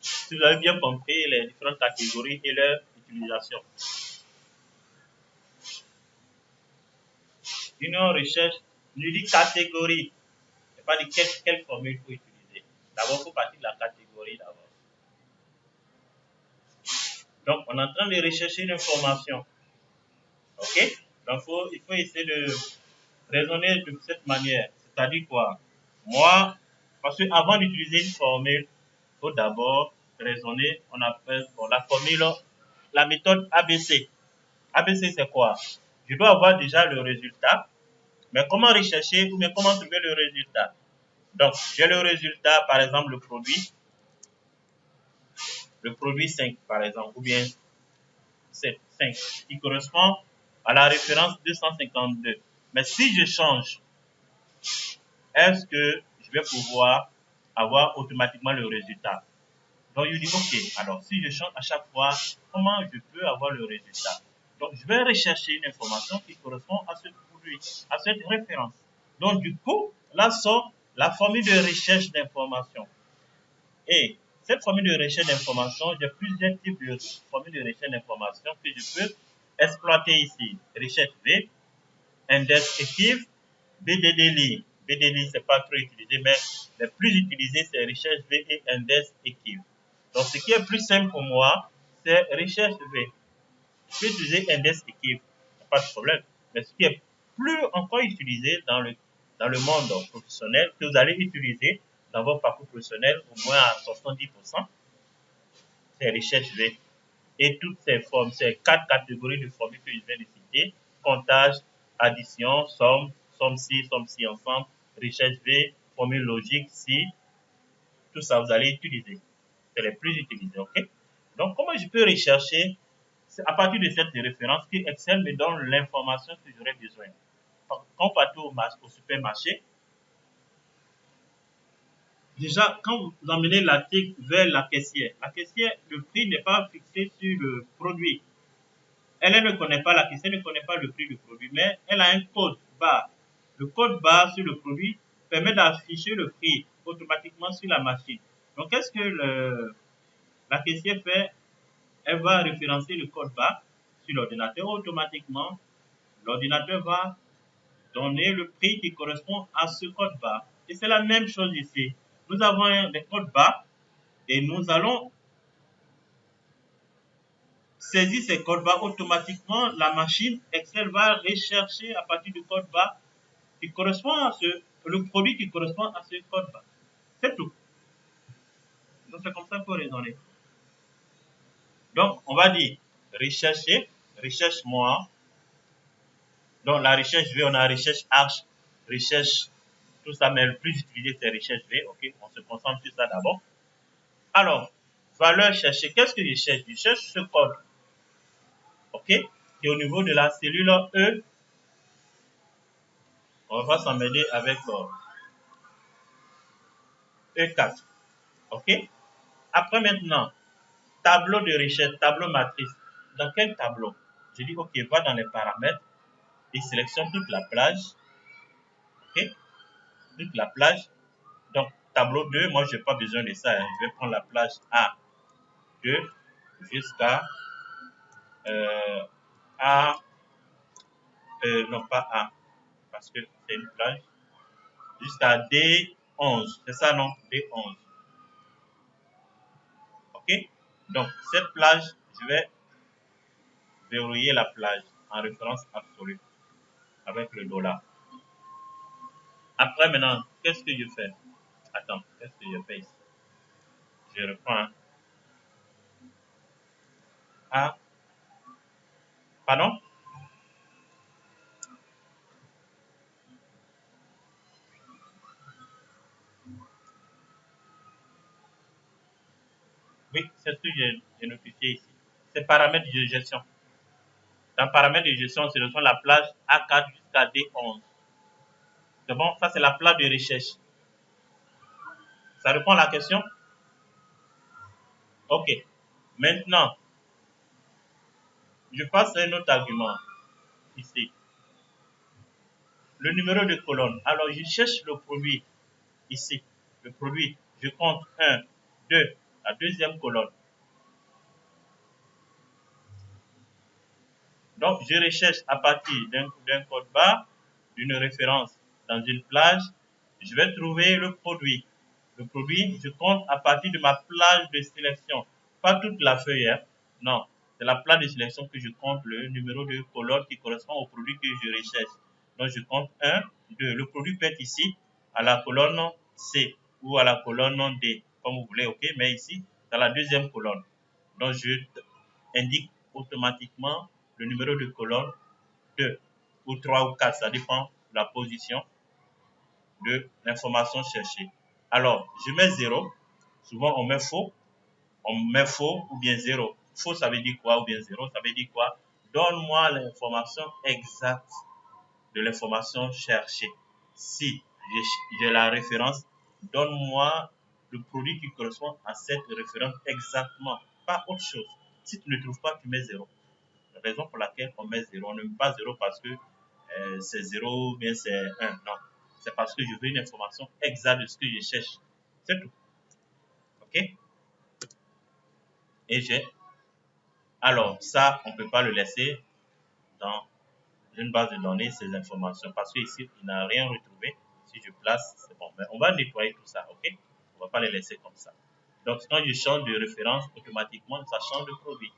Si vous avez bien compris les différentes catégories et leur utilisation. Une recherche, nous dit catégorie. Je ne pas dire quelle formule il faut utiliser. D'abord, il faut partir de la catégorie d'abord. Donc, on est en train de rechercher une information. OK? Donc, il faut essayer de raisonner de cette manière. C'est-à-dire quoi? Moi, parce qu'avant d'utiliser une formule, il faut d'abord raisonner, on appelle la formule, la méthode ABC. ABC, c'est quoi? Je dois avoir déjà le résultat, mais comment rechercher ou bien comment trouver le résultat? Donc, j'ai le résultat, par exemple, le produit 5, par exemple, ou bien 7, 5, qui correspond à la référence 252. Mais si je change, est-ce que je vais pouvoir avoir automatiquement le résultat? Donc, je dis, OK, alors si je change à chaque fois, comment je peux avoir le résultat? Donc, je vais rechercher une information qui correspond à ce produit, à cette référence. Donc, du coup, là sort la formule de recherche d'information. Et cette formule de recherche d'information, j'ai plusieurs types de formules de recherche d'information que je peux exploiter ici. Recherche V, index équive, BDD. BDD, c'est pas trop utilisé, mais les plus utilisés, c'est recherche V et index équive. Donc, ce qui est plus simple pour moi, c'est recherche V. Je peux utiliser index équive, pas de problème. Mais ce qui est plus encore utilisé dans le monde professionnel, que vous allez utiliser dans votre parcours professionnel, au moins à 70%, c'est recherche V. Et toutes ces formes, ces 4 catégories de formules que je viens de citer, comptage, addition, somme-ci ensemble, recherche V, formule logique, si, tout ça vous allez utiliser. C'est les plus utilisés, ok? Donc, comment je peux rechercher? C'est à partir de cette référence que Excel me donne l'information que j'aurais besoin. Quand on part au supermarché, déjà, quand vous emmenez l'article vers la caissière, le prix n'est pas fixé sur le produit. Elle ne connaît pas, la caissière ne connaît pas le prix du produit, mais elle a un code barre. Le code barre sur le produit permet d'afficher le prix automatiquement sur la machine. Donc, qu'est-ce que la caissière fait? Elle va référencer le code barre sur l'ordinateur. Automatiquement, l'ordinateur va donner le prix qui correspond à ce code barre. Et c'est la même chose ici. Nous avons des codes barres et nous allons saisir ces codes barres. Automatiquement, la machine Excel va rechercher à partir du code barre qui correspond à le produit qui correspond à ce code barre. C'est tout. Donc, c'est comme ça qu'il faut raisonner. Donc, on va dire rechercher, recherche-moi. Donc, la recherche V, on a recherche H, recherche, tout ça, mais le plus utilisé, c'est recherche V. OK, on se concentre sur ça d'abord. Alors, valeur cherchée, qu'est-ce que je cherche? Je cherche ce code. OK, et au niveau de la cellule E, on va s'emmener avec E4. OK, après maintenant, tableau de recherche, tableau matrice. Dans quel tableau? Je dis, OK, va dans les paramètres et sélectionne toute la plage. OK, toute la plage. Donc, tableau 2, moi, je n'ai pas besoin de ça. Hein. Je vais prendre la plage A2 jusqu'à A, non pas A, parce que c'est une plage, jusqu'à D11. C'est ça, non? D11. OK? Donc, cette plage, je vais verrouiller la plage en référence absolue avec le dollar. Après, maintenant, qu'est-ce que je fais? Attends, qu'est-ce que je fais ici? Je reprends. A, pardon? Oui, c'est ce que j'ai notifié ici. C'est paramètres de gestion. Dans paramètres de gestion, on sélectionne la plage A4 jusqu'à D11. C'est bon? Ça, c'est la plage de recherche. Ça répond à la question? OK. Maintenant, je passe à un autre argument ici. Le numéro de colonne. Alors, je cherche le produit ici. Le produit, je compte 1, 2, la deuxième colonne. Donc, je recherche à partir d'un code barre, d'une référence dans une plage. Je vais trouver le produit. Le produit, je compte à partir de ma plage de sélection. Pas toute la feuille, hein. Non. C'est la plage de sélection que je compte le numéro de colonne qui correspond au produit que je recherche. Donc, je compte 1, 2. Le produit peut être ici, à la colonne C ou à la colonne D, comme vous voulez, OK? Mais ici, dans la deuxième colonne. Donc, je indique automatiquement le numéro de colonne 2 ou 3 ou 4, ça dépend de la position de l'information cherchée. Alors, je mets 0. Souvent, on met faux ou bien 0. Faux, ça veut dire quoi ou bien 0, ça veut dire quoi? Donne-moi l'information exacte de l'information cherchée. Si j'ai la référence, donne-moi le produit qui correspond à cette référence exactement, pas autre chose. Si tu ne trouves pas, tu mets 0. La raison pour laquelle on met 0, on ne met pas 0 parce que c'est 0 ou bien c'est 1. Non, c'est parce que je veux une information exacte de ce que je cherche. C'est tout. OK? Et j'ai. Alors, ça, on ne peut pas le laisser dans une base de données, ces informations, parce qu'ici, il n'a rien retrouvé. Si je place, c'est bon. Mais on va nettoyer tout ça, OK? On ne va pas les laisser comme ça. Donc, quand je change de référence, automatiquement, ça change de produit.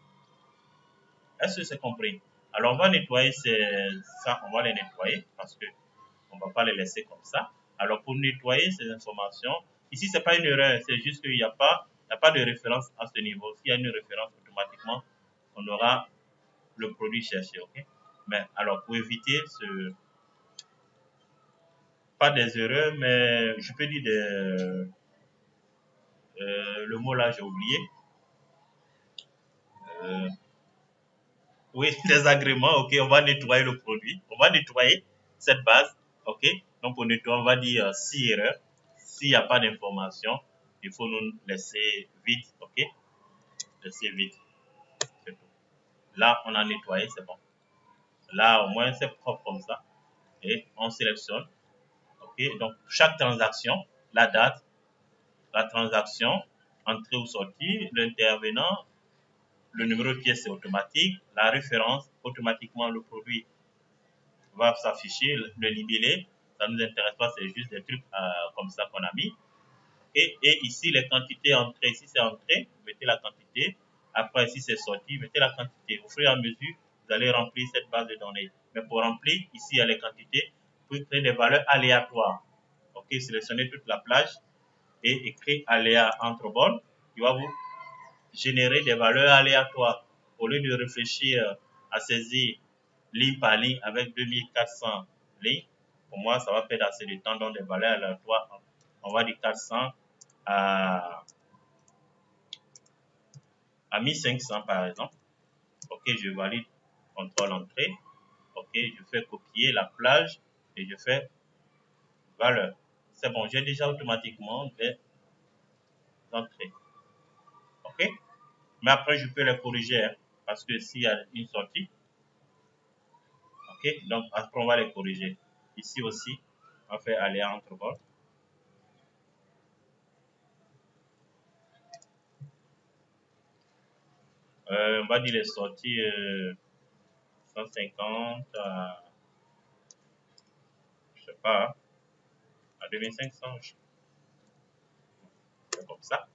Est-ce que c'est compris? Alors, on va nettoyer ça, on va les nettoyer parce que on ne va pas les laisser comme ça. Alors, pour nettoyer ces informations, ici, ce n'est pas une erreur, c'est juste qu'il n'y a pas de référence à ce niveau. S'il y a une référence, automatiquement, on aura le produit cherché, ok? Mais alors, pour éviter pas des erreurs, mais je peux dire le mot là, j'ai oublié. Euh, oui, des agréments, ok, on va nettoyer le produit, on va nettoyer cette base, ok? Donc, pour nettoyer, on va dire si erreur. S'il n'y a pas d'information, il faut nous laisser vide, ok? Laisser vide, c'est tout. Là, on a nettoyé, c'est bon. Là, au moins, c'est propre comme ça. Et on sélectionne, ok? Donc, chaque transaction, la date, la transaction, entrée ou sortie, l'intervenant, le numéro de pièce c'est automatique, la référence, automatiquement le produit va s'afficher, le libellé, ça ne nous intéresse pas, c'est juste des trucs comme ça qu'on a mis. Et ici, les quantités entrées, ici c'est entrée, vous mettez la quantité, après ici c'est sorti, vous mettez la quantité. Au fur et à mesure, vous allez remplir cette base de données. Mais pour remplir, ici il y a les quantités, vous pouvez créer des valeurs aléatoires. Ok, sélectionnez toute la plage et écrire aléa entre bornes, qui va vous générer des valeurs aléatoires. Au lieu de réfléchir à saisir ligne par ligne avec 2400 lignes, pour moi, ça va perdre assez de temps dans des valeurs aléatoires. On va dire 400 à 1500 par exemple. Ok, je valide contrôle entrée. Ok, je fais copier la plage et je fais valeur. C'est bon, j'ai déjà automatiquement des entrées. Ok, mais après je peux les corriger hein, parce que s'il y a une sortie, ok, donc après on va les corriger. Ici aussi, on fait aller entre vol. On va dire les sorties 150 à, je sais pas, à 2500, c'est comme ça.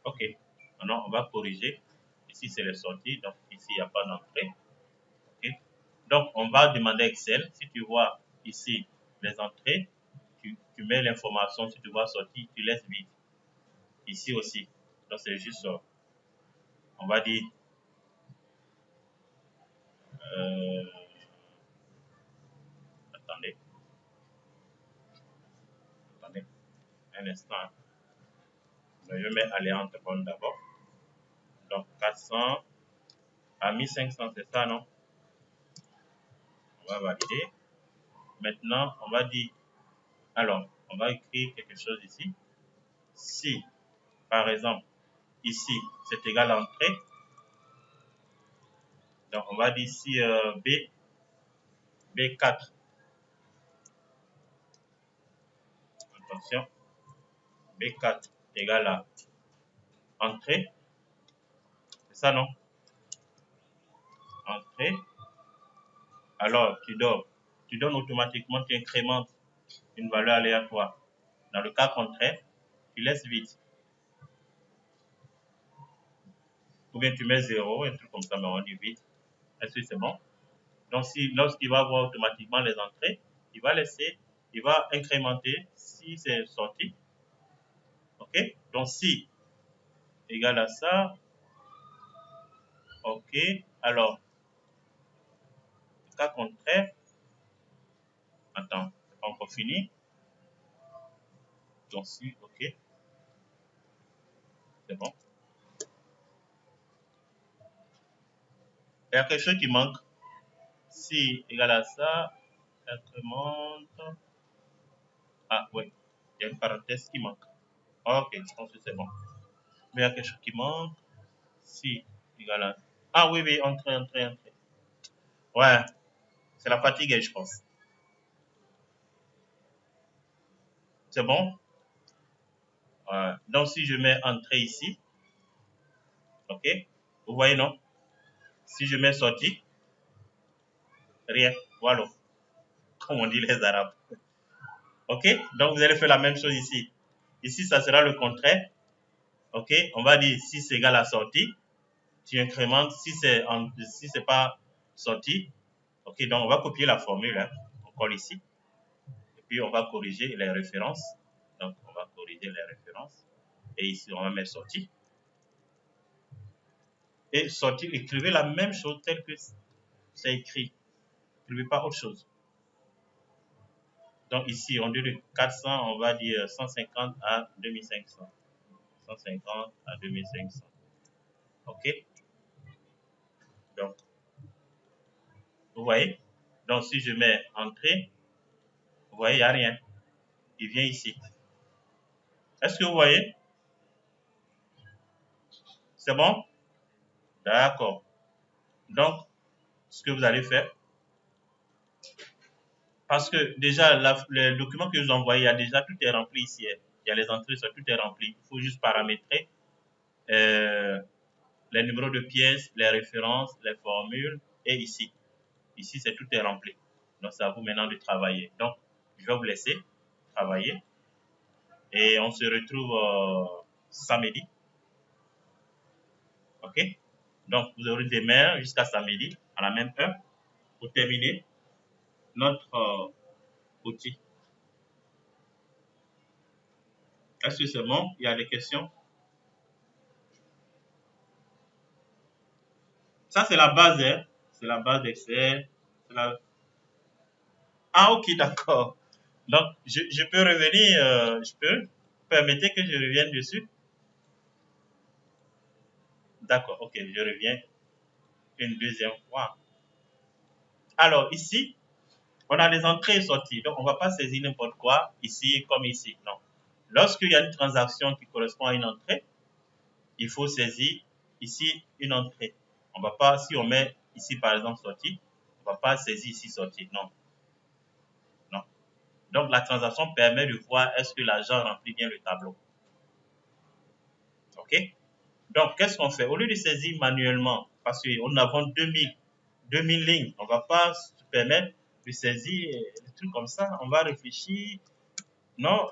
Ok, maintenant on va corriger. Ici c'est les sorties, donc ici il n'y a pas d'entrée. Okay. Donc on va demander à Excel, si tu vois ici les entrées, tu mets l'information, si tu vois sortie, tu laisses vide. Ici aussi, donc c'est juste, on va dire, euh, attendez, attendez, un instant. Je mets aller entre bonnes d'abord. Donc 400 à 1500, c'est ça, non? On va valider. Maintenant, on va dire, alors, on va écrire quelque chose ici. Si, par exemple, ici, c'est égal à entrée, donc on va dire ici B4. Attention, B4 égale à entrée. C'est ça, non? Entrée. Alors, tu donnes automatiquement, tu incrémentes une valeur aléatoire. Dans le cas contraire, tu laisses vide. Ou bien tu mets 0, un truc comme ça, mais on dit vide. Est-ce que c'est bon? Donc, lorsqu'il va voir automatiquement les entrées, il va incrémenter si c'est sorti. OK? Donc, si égale à ça, OK. Alors, cas contraire, attends, c'est pas encore fini. Donc, si, OK, c'est bon. Il y a quelque chose qui manque. Si égale à ça, incrémente. Ah, ouais, il y a une parenthèse qui manque. Ok, je pense que c'est bon. Mais il y a quelque chose qui manque. Si égale à. Ah, oui, oui, entrée, entrée, entrée. Ouais, c'est la fatigue, je pense. C'est bon? Ouais. Donc, si je mets entrée ici, ok? Vous voyez, non? Si je mets sortie, rien. Voilà. Comme on dit les Arabes. Ok? Donc, vous allez faire la même chose ici. Ici, ça sera le contraire. Ok? On va dire si c'est égal à sortie, tu incrémentes. Si c'est pas sortie, ok? Donc, on va copier la formule. Hein. On colle ici. Et puis, on va corriger les références. Donc, on va corriger les références. Et ici, on va mettre sortie. Et sortie, écrivez la même chose telle que c'est écrit. Écrivez pas autre chose. Donc ici, on dit de 400, on va dire 150 à 2500. 150 à 2500. OK? Donc, vous voyez? Donc, si je mets entrée, vous voyez, il n'y a rien. Il vient ici. Est-ce que vous voyez? C'est bon? D'accord. Donc, ce que vous allez faire, parce que déjà, le document que je vous envoyez, il y a déjà, tout est rempli ici. Hein. Il y a les entrées, ça, tout est rempli. Il faut juste paramétrer euh, les numéros de pièces, les références, les formules, et ici. Ici, c'est tout est rempli. Donc, c'est à vous maintenant de travailler. Donc, je vais vous laisser travailler et on se retrouve samedi. OK? Donc, vous aurez demain jusqu'à samedi à la même heure pour terminer notre outil. Est-ce que c'est bon? Il y a des questions? Ça, c'est la base, hein? C'est la base d'Excel. La... Ah, ok, d'accord. Donc, je peux revenir, je peux? Permettez que je revienne dessus? D'accord, ok, je reviens une deuxième fois. Alors, ici, on a les entrées et sorties. Donc, on ne va pas saisir n'importe quoi ici comme ici. Non. Lorsqu'il y a une transaction qui correspond à une entrée, il faut saisir ici une entrée. On va pas, si on met ici par exemple sortie, on ne va pas saisir ici sortie. Non. Non. Donc, la transaction permet de voir est-ce que l'agent remplit bien le tableau. OK? Donc, qu'est-ce qu'on fait? Au lieu de saisir manuellement, parce qu'on avons 2000 lignes, on ne va pas se permettre de saisir des trucs comme ça. On va réfléchir. Non,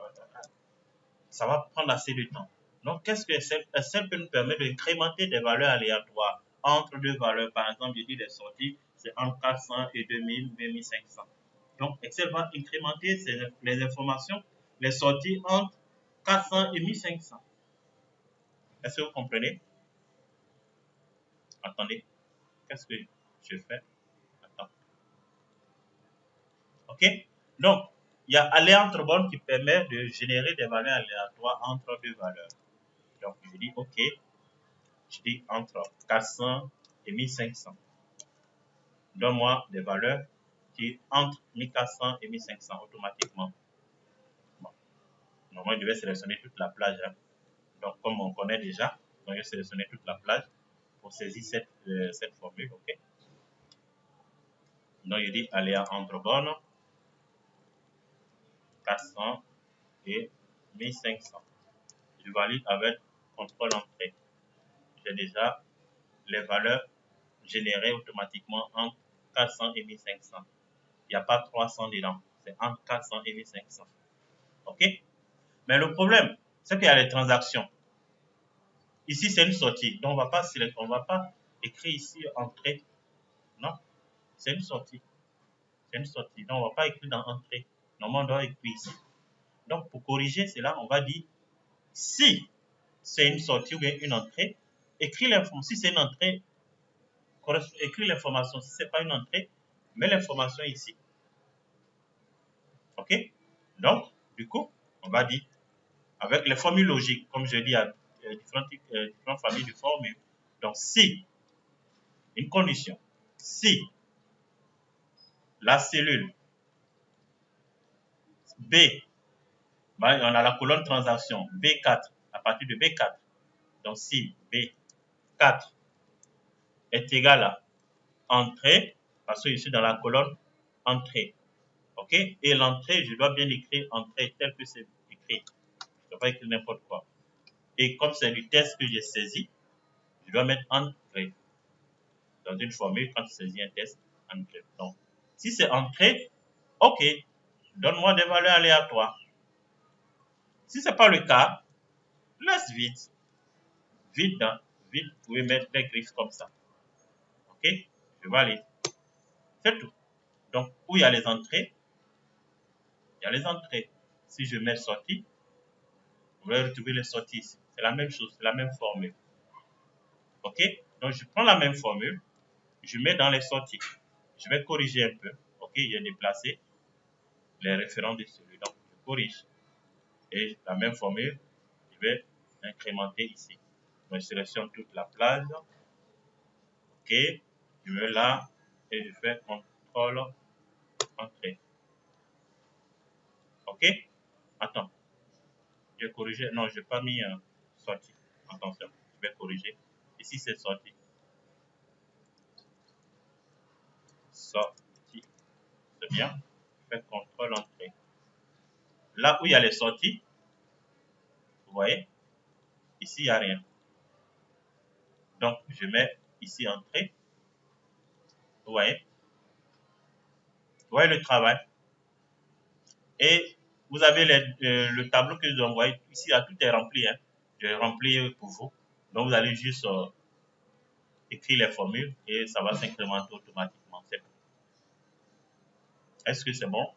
ça va prendre assez de temps. Donc, qu'est-ce que Excel peut nous permettre d'incrémenter des valeurs aléatoires entre deux valeurs. Par exemple, je dis des sorties, c'est entre 400 et 2000, 2500. Donc, Excel va incrémenter les informations, les sorties entre 400 et 1500. Est-ce que vous comprenez? Attendez, qu'est-ce que je fais? Attends. OK? Donc, il y a aléa entre bornes qui permet de générer des valeurs aléatoires entre deux valeurs. Donc, je dis OK. Je dis entre 400 et 1500. Donne-moi des valeurs qui entre 1400 et 1500 automatiquement. Bon. Normalement, je vais sélectionner toute la plage. Hein. Donc, comme on connaît déjà, donc je vais sélectionner toute la plage pour saisir cette formule. OK? Donc, je dis aléa entre bornes 400 et 1500. Je valide avec contrôle entrée. J'ai déjà les valeurs générées automatiquement entre 400 et 1500. Il n'y a pas 300 dedans. C'est entre 400 et 1500. OK? Mais le problème, c'est qu'il y a les transactions. Ici, c'est une sortie. Donc, on va pas écrire ici entrée. Non, c'est une sortie. C'est une sortie. Donc, on ne va pas écrire dans entrée. Normalement, on doit écrire ici. Donc, pour corriger cela, on va dire si c'est une sortie ou bien une entrée, écris l'information. Si c'est une entrée, écris l'information. Si ce n'est pas une entrée, mets l'information ici. OK? Donc, du coup, on va dire, avec les formules logiques, comme je dis, il y a différentes familles de formules. Donc, si, une condition, si la cellule B, on a la colonne transaction B4, à partir de B4. Donc si B4 est égal à entrée, parce que je suis dans la colonne entrée, ok? Et l'entrée, je dois bien écrire entrée tel que c'est écrit. Je ne dois pas écrire n'importe quoi. Et comme c'est du test que j'ai saisi, je dois mettre entrée. Dans une formule, quand tu saisis un test, entrée. Donc, si c'est entrée, ok, donne-moi des valeurs aléatoires. Si ce n'est pas le cas, laisse vide. Vide, hein? Vide, vous pouvez mettre des griffes comme ça. Ok? Je valide. C'est tout. Donc, où il y a les entrées, il y a les entrées. Si je mets sortie, vous allez retrouver les sorties ici. C'est la même chose, c'est la même formule. Ok? Donc, je prends la même formule, je mets dans les sorties. Je vais corriger un peu. Ok? J'ai déplacé les référents de celui-là. Je corrige. Et la même formule, je vais incrémenter ici. Donc, je sélectionne toute la plage. Ok? Je vais là et je fais CTRL entrée. Ok? Attends. J'ai corrigé. Non, je n'ai pas mis sortie. Attention, je vais corriger. Ici, c'est sortie. Sortie. C'est bien. Je fais CTRL entrée. Là où il y a les sorties, vous voyez, ici, il n'y a rien. Donc, je mets ici entrée. Vous voyez? Vous voyez le travail? Et vous avez le tableau que je vous ai envoyé. Ici, là, tout est rempli. Hein. Je l'ai rempli pour vous. Donc, vous allez juste écrire les formules et ça va s'incrémenter automatiquement. Est-ce que c'est bon?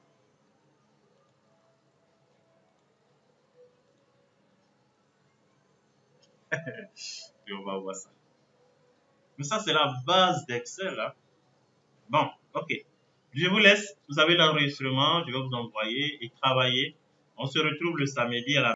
Et on va voir ça. Mais ça, c'est la base d'Excel. Hein. Bon, ok. Je vous laisse. Vous avez l'enregistrement. Je vais vous envoyer et travailler. On se retrouve le samedi à la